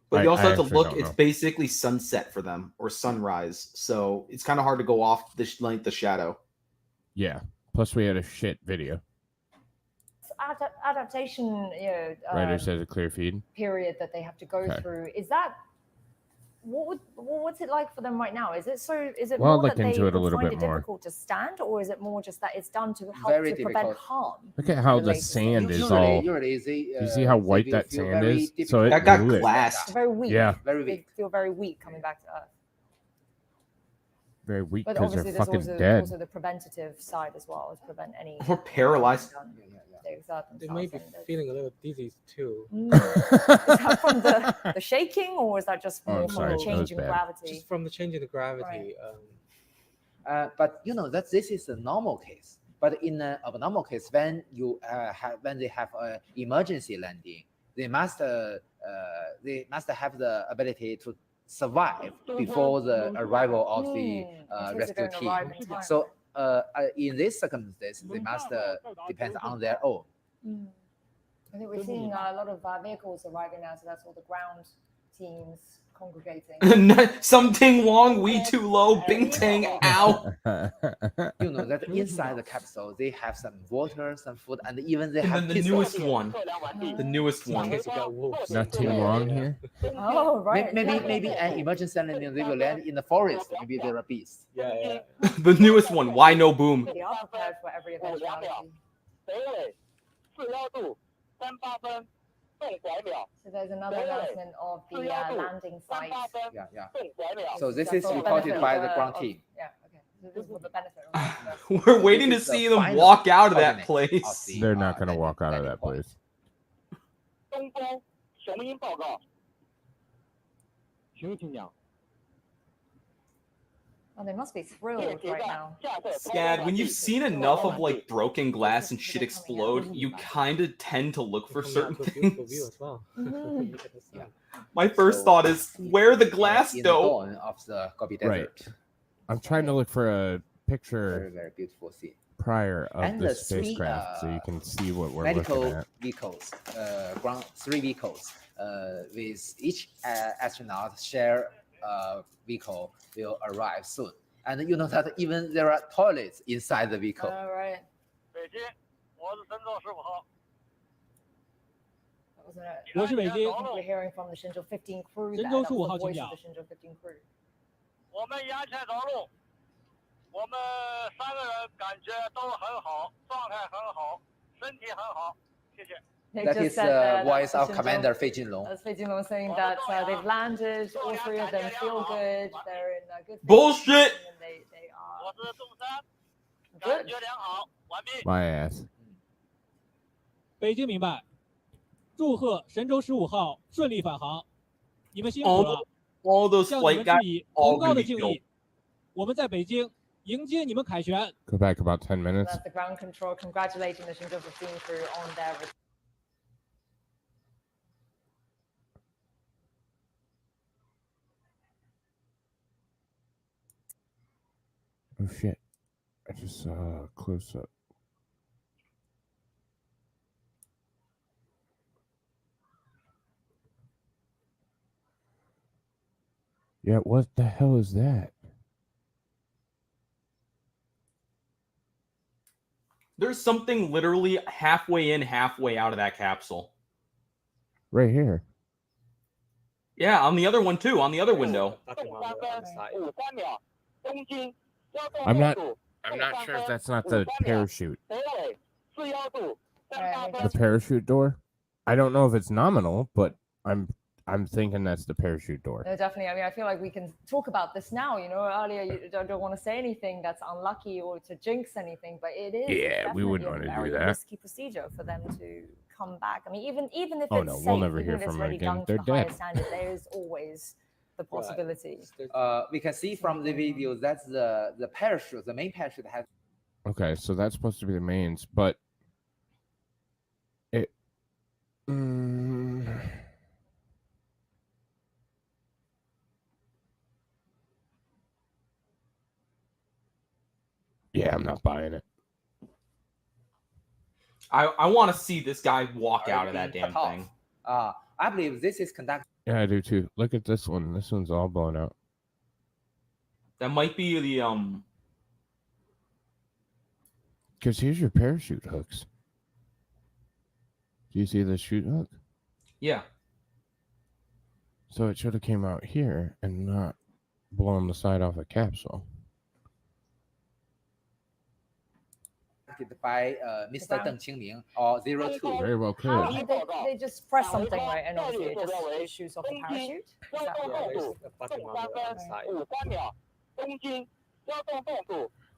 But you also have to look. It's basically sunset for them or sunrise, so it's kind of hard to go off the length of shadow. Yeah. Plus, we had a shit video. Adaptation, Writer says a clear feed period that they have to go through. Is that what's it like for them right now? Is it well, more that they into it a little find bit it more. difficult to stand, or is it more just that it's done to help to prevent harm? Look at how the sand is all. You see how white that sand is? So that got glass. Very weak. Yeah. Very weak. They feel very weak coming back to Earth. Very weak But because obviously, they're there's fucking dead. also the preventative side as well, to prevent any. Or paralyzed. they exert They themselves. may be feeling a little dizzy too. Is that from the shaking, or is that just more from the change in gravity? Just from the change in the gravity. But you know that this is a normal case. But in an abnormal case, when they have an emergency landing, they must have the ability to survive before the arrival of the rescue team. So in this circumstance, they must depend on their own. I think we're seeing a lot of vehicles arriving now, so that's all the ground teams congregating. Some ting long, we too low, bing tang, ow. You know that inside the capsule they have some water, some food, and even they and have then the newest one. The newest one. Not too long here. Oh, right. Maybe an emergency landing, they will land in the forest. Maybe there are beasts. Yeah. The newest one. Why no boom? They are prepared for every eventuality. So there's another announcement of the landing site. Yeah. So this is reported by the ground team. Yeah, okay. So this is for the benefit of We're waiting to see them walk out of that place. They're not going to walk out of that place. Oh, they must be thrilled right now. Scad, when you've seen enough of like broken glass and shit explode, you kind of tend to look for certain things. My first thought is, where the glass though? Of the Gobi Right. I'm trying to look for a picture very beautiful scene prior of and the spacecraft so you can see what we're medical looking at. vehicles, three vehicles, with each astronaut share vehicle will arrive soon. And you know that even there are toilets inside the vehicle. All right. We're hearing from the Shenzhou 15 crew. That was the voice of the Shenzhou 15 crew. 我们沿线走路，我们3个人感觉都很好，状态很好，身体很好，谢谢。 That is the voice of Commander Fei Junlong. That's Fei Junlong saying that they've landed. All three of them feel good. They're in a good bullshit. And they are 我是中山，感觉良好，完毕。 My ass. 北京明白，祝贺神舟15号顺利返航，你们辛苦了。 All those 向你 flight 们 guys 致以 all 崇高 gonna 的 be 敬 killed. 意。我们在北京迎接你们凯旋。 Go back about 10 minutes. That's the ground control congratulating the Shenzhou 15 crew on their. Oh shit. I just saw a close up. Yeah, what the hell is that? There's something literally halfway in, halfway out of that capsule. Right here. Yeah, on the other one too, on the other window. I'm not sure if that's not the parachute. The parachute door? I don't know if it's nominal, but I'm thinking that's the parachute door. No, definitely. I mean, I feel like we can talk about this now. You know, earlier you don't want to say anything that's unlucky or to jinx anything, but it is. Yeah, we wouldn't want to do that. Risky procedure for them to come back. I mean, even if oh it's no, safe, we'll never even hear if it's from them already again. done They're to the higher dead. standard, there is always the possibility. We can see from the video that the parachute, the main parachute has. Okay, so that's supposed to be the mains, but it. Yeah, I'm not buying it. I want to see this guy walk out of that damn thing. I believe this is conducted. Yeah, I do too. Look at this one. This one's all blown out. That might be the Because here's your parachute hooks. Do you see the chute hook? Yeah. So it should have came out here and not blown the side off a capsule. By Mr. Deng Qingming or 02. Very well could. They just press something, right? And obviously it just shoots off the parachute.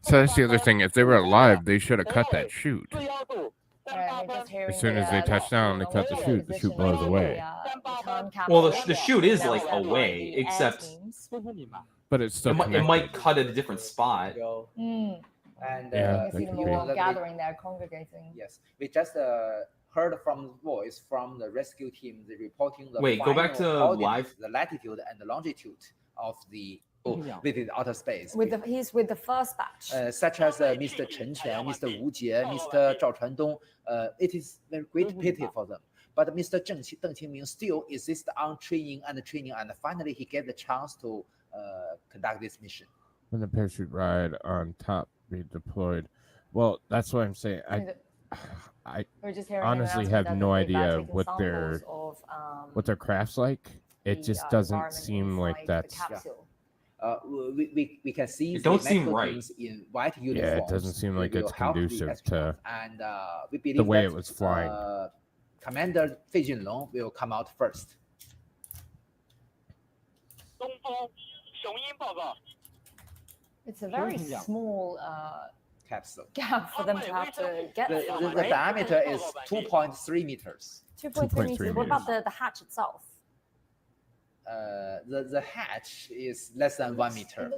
So that's the other thing. If they were alive, they should have cut that chute. As soon as they touch down, they cut the chute. The chute blows away. Well, the chute is like away, except but it's still it might cut at a different spot. And Yeah, you see them that could all be. gathering there, congregating. Yes, we just heard from voice from the rescue team. They reporting the Wait, go back to final live. coordinates, the latitude and the longitude of the within outer space. He's with the first batch. Such as Mr. Chen Quan, Mr. Wu Jie, Mr. Zhao Chuandong. It is very great pity for them. But Mr. Deng Qingming still insists on training, and finally he get the chance to conduct this mission. When the parachute ride on top be deployed. Well, that's what I'm saying. I honestly have no idea what their craft's like. It just doesn't seem like that's. We can see it don't seem right in white uniforms. Yeah, it doesn't seem like it's conducive to and we believe the way that, it was flying. Commander Fei Junlong will come out first. It's a very small capsule gap for them to have to get through. The diameter is 2.3 meters. 2.3 meters. What about the hatch itself? The hatch is less than 1 meter.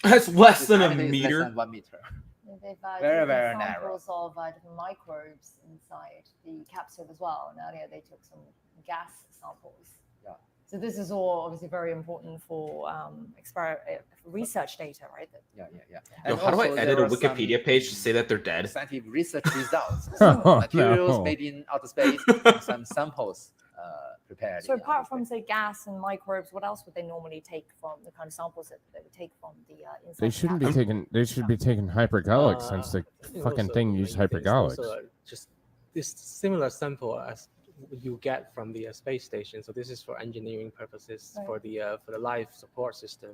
That's less than a Less meter. than 1 meter. They've Very, taken very narrow. samples of different microbes inside the capsule as well. And earlier they took some gas samples. Yeah. So this is all obviously very important for research data, right? Yo, And how do I also edit there a are some Wikipedia page to say that they're dead? Scientific research results, some materials no. made in outer space, and some samples prepared. So in apart outer from space. say gas and microbes, what else would they normally take from the kind of samples that they would take from the inside? They the shouldn't be capsule? taking. They should be taking hypergolic since the fucking thing used hypergolics. Just this similar sample as you get from the space station. So this is for engineering purposes for the life support system.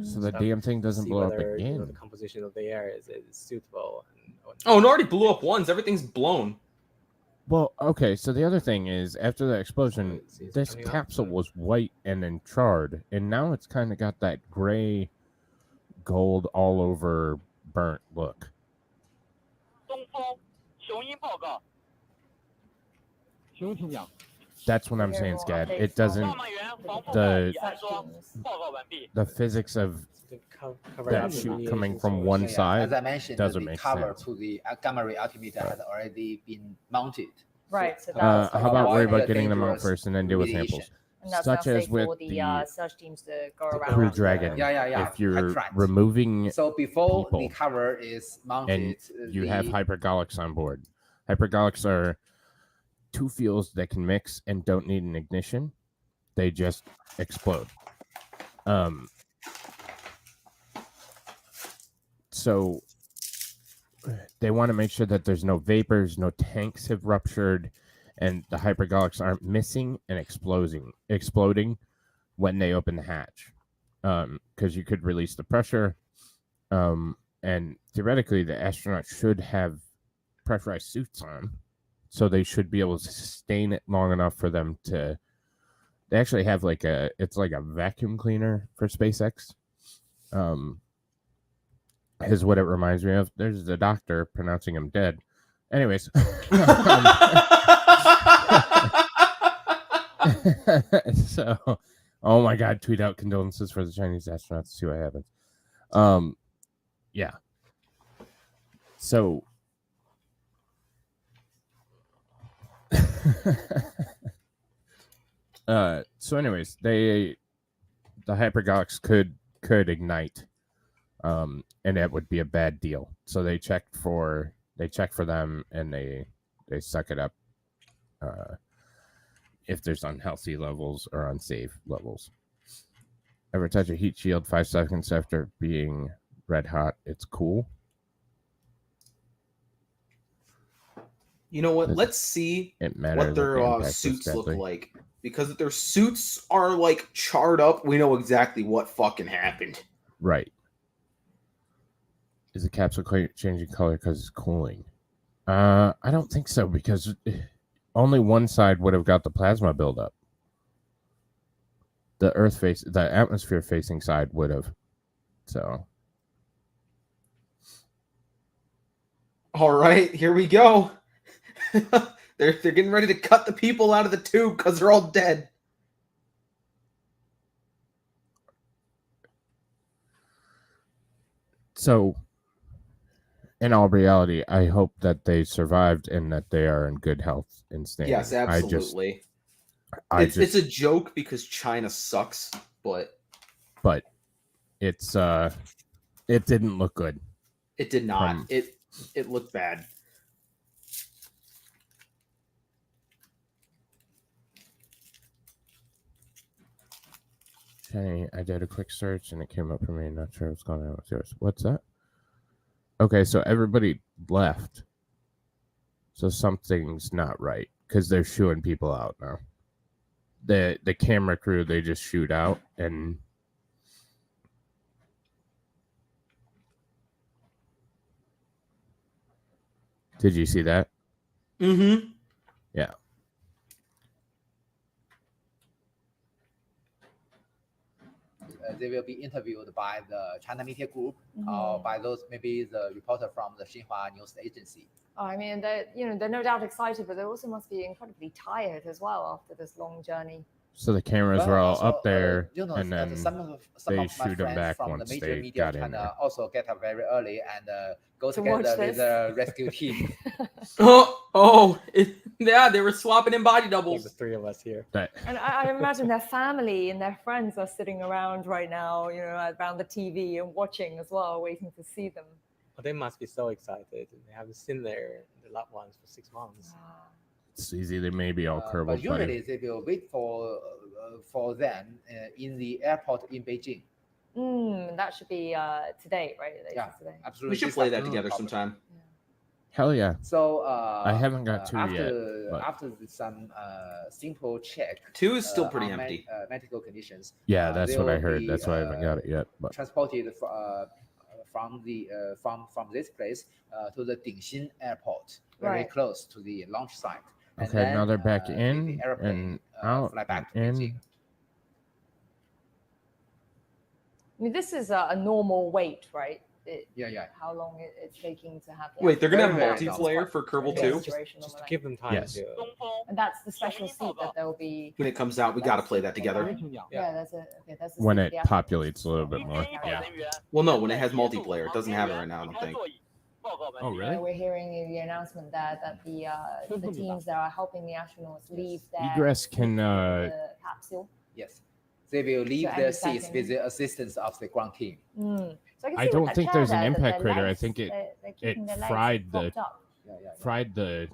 So the stuff. damn thing doesn't See blow up whether, again. the composition of the air is suitable. Oh, it already blew up once. Everything's blown. Well, okay. So the other thing is, after the explosion, it's this coming up, capsule was white and then charred, and now it's kind of got that gray, gold all over burnt look. That's what I'm saying, Scad. It doesn't. The physics of that shoot coming from one side as I mentioned, doesn't the make cover sense. to the gamma ray altimeter has already been mounted. Right. So How that's about worry about the getting them out dangerous first and then deal with radiation. samples? and that's Such now as safe with for the the search teams to go around. Crew Dragon. Yeah. If you're Tracked. removing So before people the cover is mounted, and you have hypergolics on board. Hypergolics are two fuels that can mix and don't need an ignition. They just explode. So they want to make sure that there's no vapors, no tanks have ruptured, and the hypergolics aren't missing and exploding when they open the hatch. Because you could release the pressure. And theoretically, the astronauts should have pressurized suits on, so they should be able to sustain it long enough for them to. They actually have it's like a vacuum cleaner for SpaceX. Is what it reminds me of. There's the doctor pronouncing him dead. Anyways. So, oh my God, tweet out condolences for the Chinese astronauts. See what happens. Yeah. So. So anyways, the hypergolics could ignite, and that would be a bad deal. So they check for them, and they suck it up if there's unhealthy levels or unsafe levels. Ever touch a heat shield 5 seconds after being red hot? It's cool. You know what? Let's see what their suits look like. Because if their suits are like charred up, we know exactly what fucking happened. Right. Is the capsule changing color because it's cooling? I don't think so, because only one side would have got the plasma buildup. The the atmosphere facing side would have. So. All right, here we go. They're getting ready to cut the people out of the tube because they're all dead. So, in all reality, I hope that they survived and that they are in good health and standing. Yes, absolutely. It's a joke because China sucks, but it's it didn't look good. It did not. It looked bad. Okay, I did a quick search and it came up for me. Not sure what's going on with yours. What's that? Okay, so everybody left. So something's not right because they're shooing people out now. The camera crew, they just shoot out and did you see that? Mm-hmm. Yeah. They will be interviewed by the China Media Group or by those, maybe the reporter from the Xinhua News Agency. Oh, I mean, they're no doubt excited, but they also must be incredibly tired as well after this long journey. So the cameras were all up there, and then some they of my shoot them friends back from once the major they media got in there. also get up very early and go To together watch with this. the rescue team. Yeah, they were swapping in body doubles. The three of us here. And I imagine their family and their friends are sitting around right now, around the TV and watching as well, waiting to see them. Well, they must be so excited. They haven't seen their loved ones for 6 months. It's easy. They may be all But curled, usually buddy. they will wait for them in the airport in Beijing. That should be today, right? Yeah, today. absolutely. We should play that together sometime. Hell yeah. So I haven't got 2 yet. But After some simple check, 2 is still pretty on empty. Medical conditions. yeah, that's they what I will heard. be, That's why I haven't got it yet. But transported from this place to the Dingxin airport, very Right. close to the launch site. And okay, now then, they're back take in the airplane, and out fly back to and Beijing. in. I mean, this is a normal wait, right? Yeah. How long it's taking to have. Wait, they're gonna have Very, very multiplayer for Kerbal Yeah, 2? situation Just on to the give them time Yes. to. And that's the special seat that they'll be. When it comes out, we got to play that together. Yeah, that's the When seat it the astronauts populates a little bit more. Yeah. Well, no, when it has multiplayer, it doesn't have it right now. I don't think. Oh, really? We're hearing in the announcement that the teams that are helping the astronauts leave their Egress can the capsule. Yes, they will leave So their any seats second- with the assistance of the ground team. So I, can I see don't with that think chair there's an there that impact their crater. I legs, think they're keeping their legs fried the propped up. fried the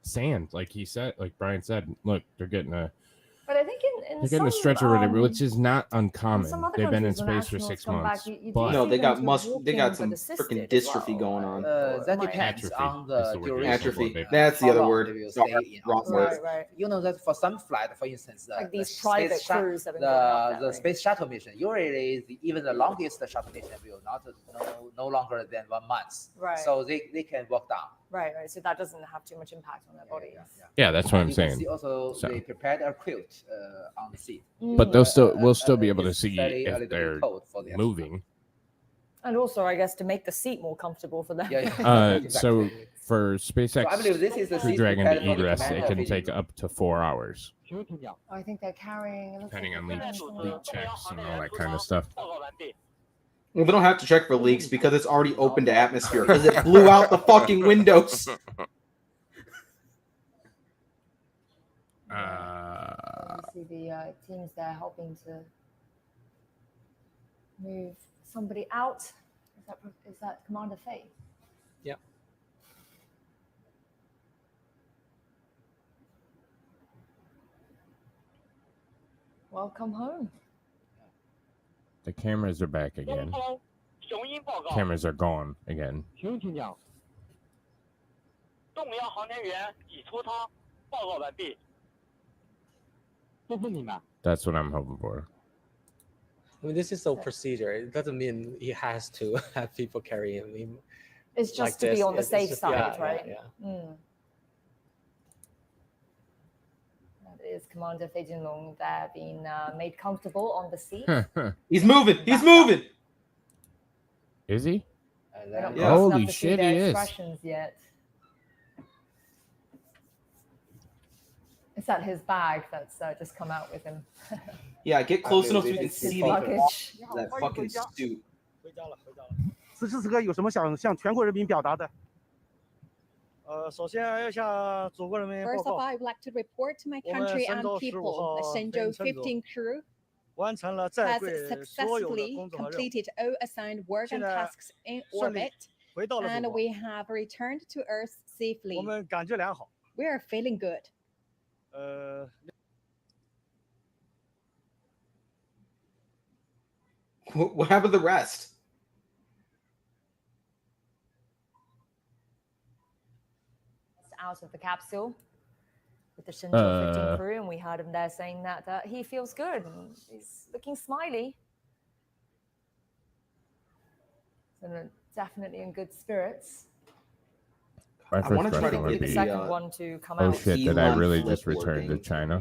sand, like he said, like Brian said. Look, they're getting a But I think in they're getting some, a stretcher with it, which is not in uncommon. some other They've been in countries, when space for astronauts 6 come back, months. you do But No, see they them got sort of they got walking, some but freaking assisted as dystrophy well, going right? on. That Right. depends Atrophy on is the the word. duration. Atrophy. That's the how other long word. they will Wrong- stay in wrong orbit. word. Right. You know that for some flight, for instance, Like the these private space crews have been going up that the way. space shuttle mission, usually even the longest shuttle mission will not no longer than 1 month. Right. So they can walk down. Right. So that doesn't have too much impact on their bodies. yeah, that's what I'm You can saying. see also So- they prepared a quilt on the seat. But we'll still be able to It's see very a if little bit they're cold for the moving. And also, I guess, to make the seat more comfortable for them. Yeah. So Exactly. for So SpaceX I believe this is the Crew seat Dragon prepared to for the egress, it commander can of take Beijing. up to 4 hours, I think they're carrying. It looks depending like on they're leak carrying some- checks and all that kind of stuff. Well, they don't have to check for leaks because it's already open to atmosphere because it blew out the fucking windows. You see the teams there helping to move somebody out. Is that Commander Fei? Yep. Welcome home. The cameras are back again. Cameras are gone again. 请问请讲。动摇航天员已出舱，报告完毕。这是你们。 That's what I'm hoping for. I mean, this is a procedure. It doesn't mean he has to have people carry him. It's just like to this. be on the It's safe just- side, yeah, right? Yeah. That is Commander Fei Junlong there being made comfortable on the seat. He's moving. He's moving. Is he? And We're not then, close Holy enough to see shit, their he is. expressions yet. Is that his bag that's just come out with him? Yeah, get close enough so you can His see luggage. that fucking suit. 此时此刻有什么想向全国人民表达的？首先要向祖国人民报 First of all, 告， I would like to report to my 我们 country 神 and 舟15 people 号 the 飞 Shenzhou 行乘组 15 crew 完成了在 has 轨所有的 successfully 工作和任务， completed all assigned work 现 and 在 tasks in 顺利 orbit, 回到了 and 祖国， we have returned to Earth 我 safely. 们感觉良好。 We are feeling good. What happened to the rest? Out of the capsule with the Shenzhou 15 crew, and we heard him there saying that he feels good and he's looking smiley. So definitely in good spirits. My I want first to try to question would get the be, second one to come oh out. shit, did I Elon really flip just return to working. China?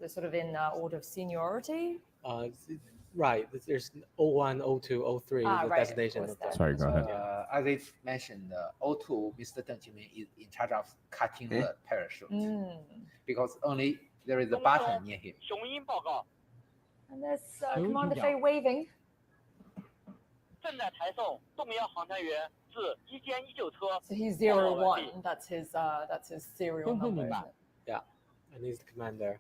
So sort of in order of seniority. Right. There's 01, 02, 03 Ah, the right, of designation course, of that. Sorry, go ahead. As I mentioned, O2, Mr. Deng Qingming is in charge of cutting the parachute because only there is a button near him. 雄鹰报告， And there's Commander Fei waving. 正在台送动摇航天员至一歼19车。 So he's 01. That's his serial number. Isn't it? Yeah, and he's the commander.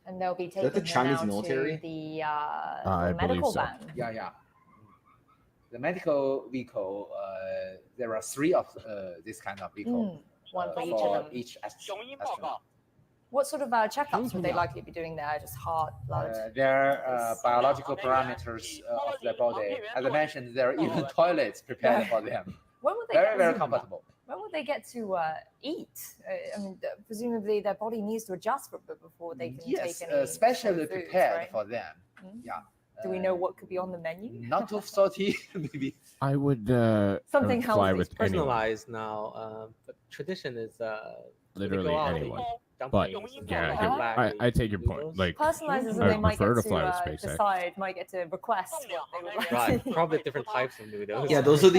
And they'll be that taking the him Chinese now military? to the I medical believe so. van. Yeah. The medical vehicle, there are 3 of this kind of vehicle One for each for of them. each 雄鹰报 astronaut. 告， What sort of checkups would they likely be doing there? Just heart, blood? Their biological parameters of their body. As I mentioned, there are even toilets prepared for them. When would they Very, get very to, comfortable. When would they get to eat? I mean, presumably their body needs to adjust for it before they can Yes, take any specially foods, prepared right? for them. Yeah. Do we know what could be on the menu? Not too salty, maybe. I would Something fly healthy. with anyone, Personalized now, but tradition is literally go out, anyone. they But dumplings, yeah, black, I take your point. Like, Personalizes, and I they might prefer get to fly with to SpaceX. decide, might get to request what they would like. right? to Probably eat. different types of noodles. Yeah, those are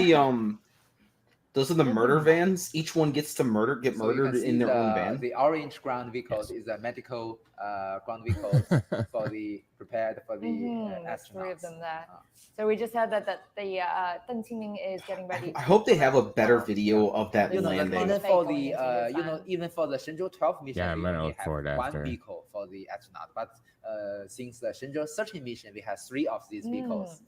the murder vans. Each one gets to get So you can murdered see in their own van. The orange ground vehicles is a medical ground vehicles for the prepared for the There's 3 of astronauts. them there. So we just heard that the Deng Qingming is getting ready. I hope they have a better video of that You know, landing. even for the even for the Shenzhou 12 mission, Yeah, I'm we gonna only look have for it 1 after. vehicle for the astronaut. But since the Shenzhou 13 mission, we have 3 of these vehicles,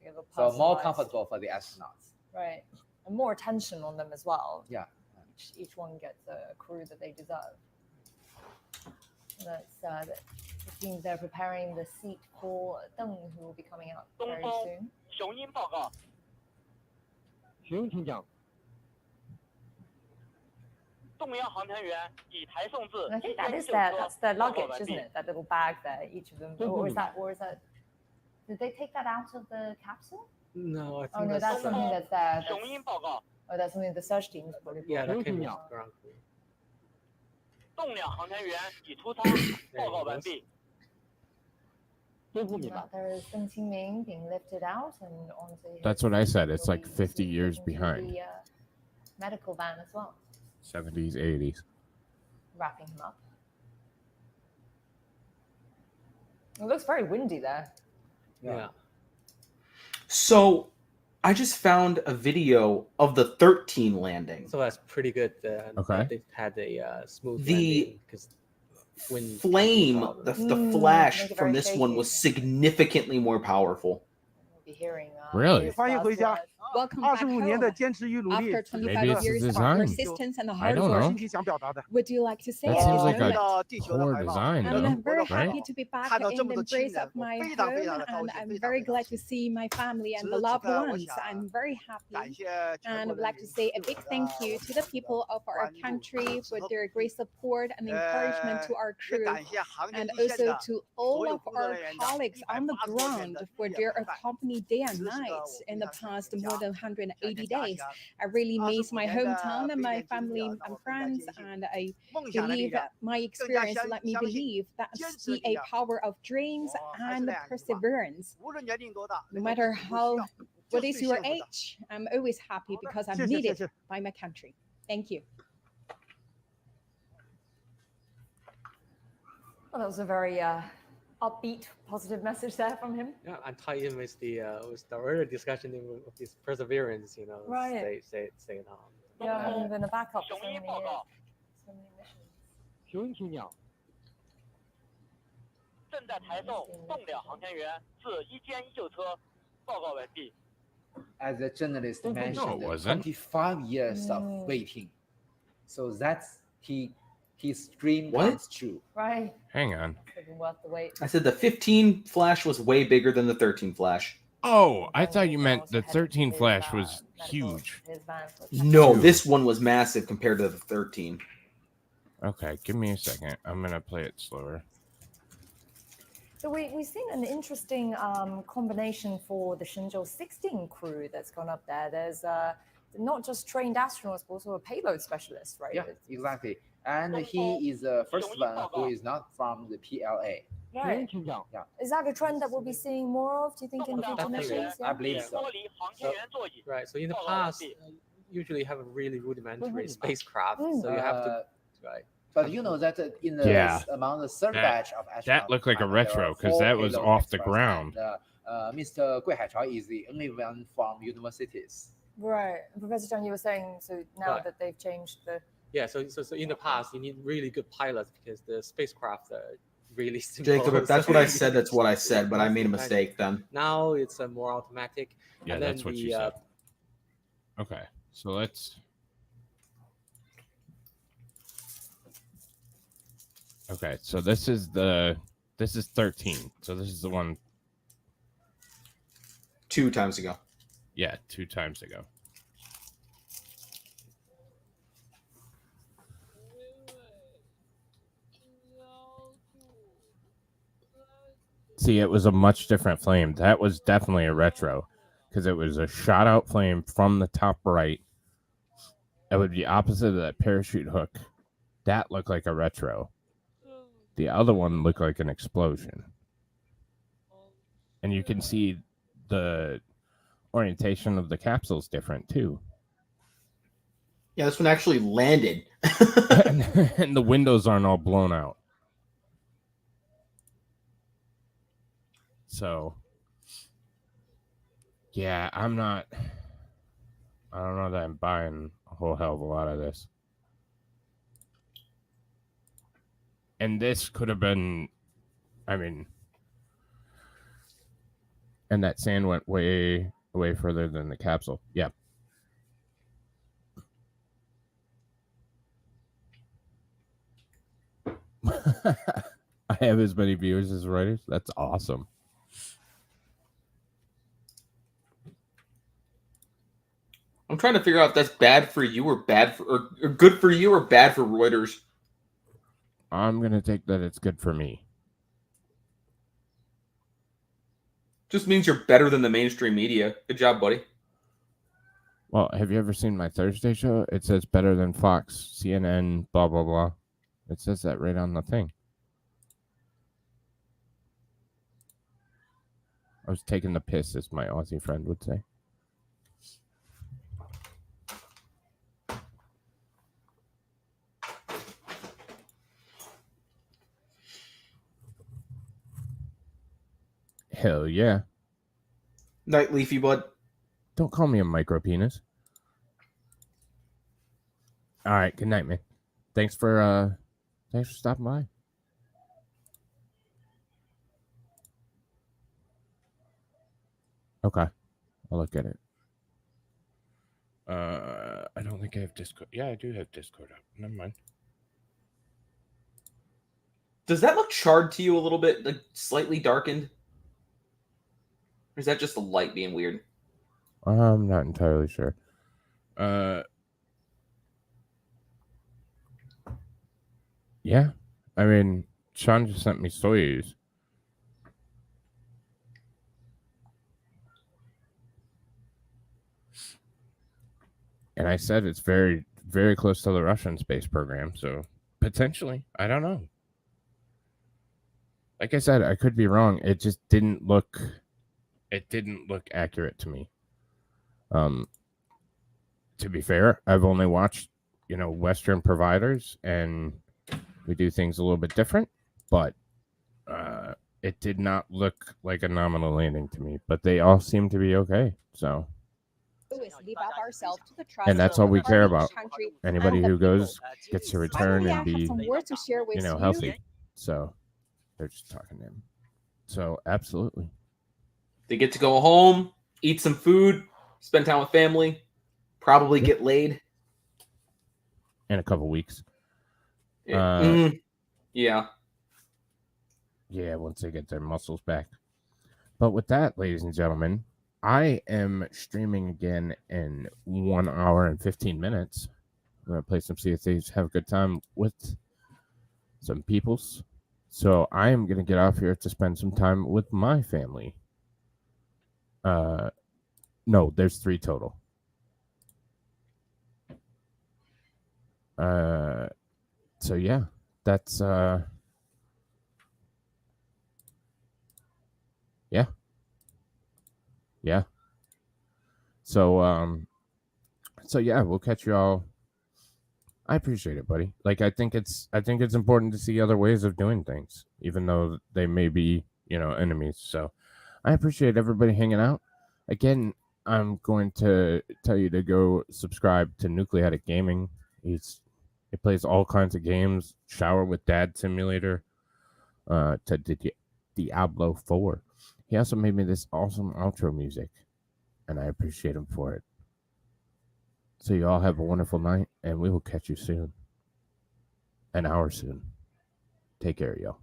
You have a so more personalized- comfortable for the astronauts. Right. And more attention on them as well. Yeah. Each one gets a crew that they deserve. That's it seems they're preparing the seat for Deng, who will be coming out 东 very 风 soon. 雄鹰报告，行，请讲。动摇航天员已台送至 And I 一 think that 歼 is 19 their 车 that's their 报告 luggage, 完 isn't 毕。 it? That little bag there, each of them. Or is that did they take that out of the capsule? No, I think Oh no, that's something that's there. 雄鹰报告， Oh, that's something the search team is probably. Yeah, that came Yeah. out ground crew. 动两航天员已出舱，报告完毕。天父明白。 There is Deng Qingming being lifted out and onto his That's what I said. It's like will be 50 years into behind. The medical van as well, 70s, 80s. wrapping him up. It looks very windy there. Yeah. So, I just found a video of the 13 landing. So that's pretty good. Okay. They had a smooth The because when flame, the flash make it from very this one shaky. was significantly more powerful. We'll be hearing. Really? his 欢迎回家。 Welcome back 25年的 home. 坚持与努力， After 这是 25 Maybe it's years the of design. persistence and I hard don't 我 know. 心里想表达的。 would you like to say That it? seems like a 到地球的 poor 怀抱， design, And I'm though. very Right? happy to be back 看到 in 这 the 么多亲 embrace 人， of 我 my 非常非 home, 常的高 and 兴， I'm 非常 very 非常 glad 高 to 兴。 see my family and 此 the 时此 loved 刻，我 ones. 想 I'm very 感 happy. 谢全 And 国 would 人 like 民 to say a 对 big 我 thank 的 you to the people of our 关注 country 支 for 持 their great support and encouragement to our 也 crew, 感谢航天 and 一线 also 的 to all 所有 of 工作 our 人员的 colleagues on the 180多天 ground 的 for 日夜 their 不散。 accompany day and 此时此刻 night 我 in 非 the 常 past 想 more 家 than 想 180 念 days. 家乡。 I really miss 25 my 年的 hometown and 非 my 典经历 family 让 and 我更加 friends, 坚信 and I 梦想的力 believe 量， my 更加 experience let me 相信 believe that 坚持的 see 力 a 量。 power of dreams 我还是 and 那样一句话， perseverance. 无论年龄多大， No 能够 matter 付出需 how 要，就 what 是 is 最 your 幸福的。 age, I'm always happy because I'm 谢谢谢 needed 谢。 by my country. Thank you. Well, that was a very upbeat, positive message there from him. Yeah, and tie in with the earlier discussion of this perseverance, Right. stay on. Yeah, having been a backup for so many years, so many missions. 请问请讲。正在台送动两航天员自一歼一救车，报告完毕。 As the journalist No, mentioned, it wasn't. 25 years of waiting. So that's his dream What? comes true. Right. Hang on. It's been worth the wait. I said the 15 flash was way bigger than the 13 flash. Oh, I thought you meant the 13 flash was huge. No, this one was massive compared to the 13. Okay, give me a second. I'm gonna play it slower. So we've seen an interesting combination for the Shenzhou 16 crew that's gone up there. There's not just trained astronauts, but also a payload specialist, right? Yeah, exactly. And he is the first one who is not from the PLA. Right. Yeah. Is that a trend that we'll be seeing more of, do you think, in future missions? I believe so. Right. So in the past, usually have a really rudimentary spacecraft, so you have to. Right. But you know that in the among the third batch of astronauts, that looked like a retro because that was off the ground. And, Mr. Gui Haichao is the only one from universities. Right. Professor Zhang, you were saying, so now that they've changed the... Yeah, so in the past, you need really good pilots because the spacecraft are really simple. Jacob, if that's what I said, that's what I said, but I made a mistake then. Now it's more automatic. Yeah, and that's then what you said. Okay, so let's... Okay, so this is 13. So this is the one 2 times ago. Yeah, 2 times ago. See, it was a much different flame. That was definitely a retro because it was a shot out flame from the top right. It would be opposite of that parachute hook. That looked like a retro. The other one looked like an explosion. And you can see the orientation of the capsule is different too. Yeah, this one actually landed. And the windows aren't all blown out. So, yeah, I don't know that I'm buying a whole hell of a lot of this. And this could have been, and that sand went way further than the capsule. Yeah. I have as many viewers as writers. That's awesome. I'm trying to figure out if that's bad for you or bad for, or good for you or bad for Reuters. I'm going to take that it's good for me. Just means you're better than the mainstream media. Good job, buddy. Well, have you ever seen my Thursday show? It says better than Fox, CNN, blah, blah, blah. It says that right on the thing. I was taking the piss, as my Aussie friend would say. Hell yeah. Night, Leafy Bud. Don't call me a micro penis. All right, good night, man. Thanks for stopping by. Okay, I'll look at it. I don't think I have Discord. Yeah, I do have Discord up. Never mind. Does that look charred to you a little bit, like slightly darkened? Or is that just the light being weird? I'm not entirely sure. Yeah. I mean, Sean just sent me Soyuz. And I said it's very, very close to the Russian space program, so potentially, I don't know. Like I said, I could be wrong. It just didn't look accurate to me. To be fair, I've only watched, Western providers, and we do things a little bit different. but it did not look like a nominal landing to me. But they all seem to be okay. So. Leave up ourselves to the trust And that's all we of care each about. country Anybody and the who goes people. gets to return Finally, I and have be, some words to share with you. healthy. So they're just talking to him. So absolutely. They get to go home, eat some food, spend time with family, probably get laid. In a couple weeks. Yeah. Yeah, once they get their muscles back. But with that, ladies and gentlemen, I am streaming again in 1 hour and 15 minutes. I'm going to play some CSAs, have a good time with some peoples. So I am going to get off here to spend some time with my family. No, there's 3 total. So yeah, that's yeah. So yeah, we'll catch you all. I appreciate it, buddy. Like I think it's important to see other ways of doing things, even though they may be, enemies. So I appreciate everybody hanging out. Again, I'm going to tell you to go subscribe to Nucleatic Gaming. He plays all kinds of games. Shower with Dad Simulator, to Diablo 4. He also made me this awesome outro music, and I appreciate him for it. So you all have a wonderful night, and we will catch you soon. An hour soon. Take care, y'all.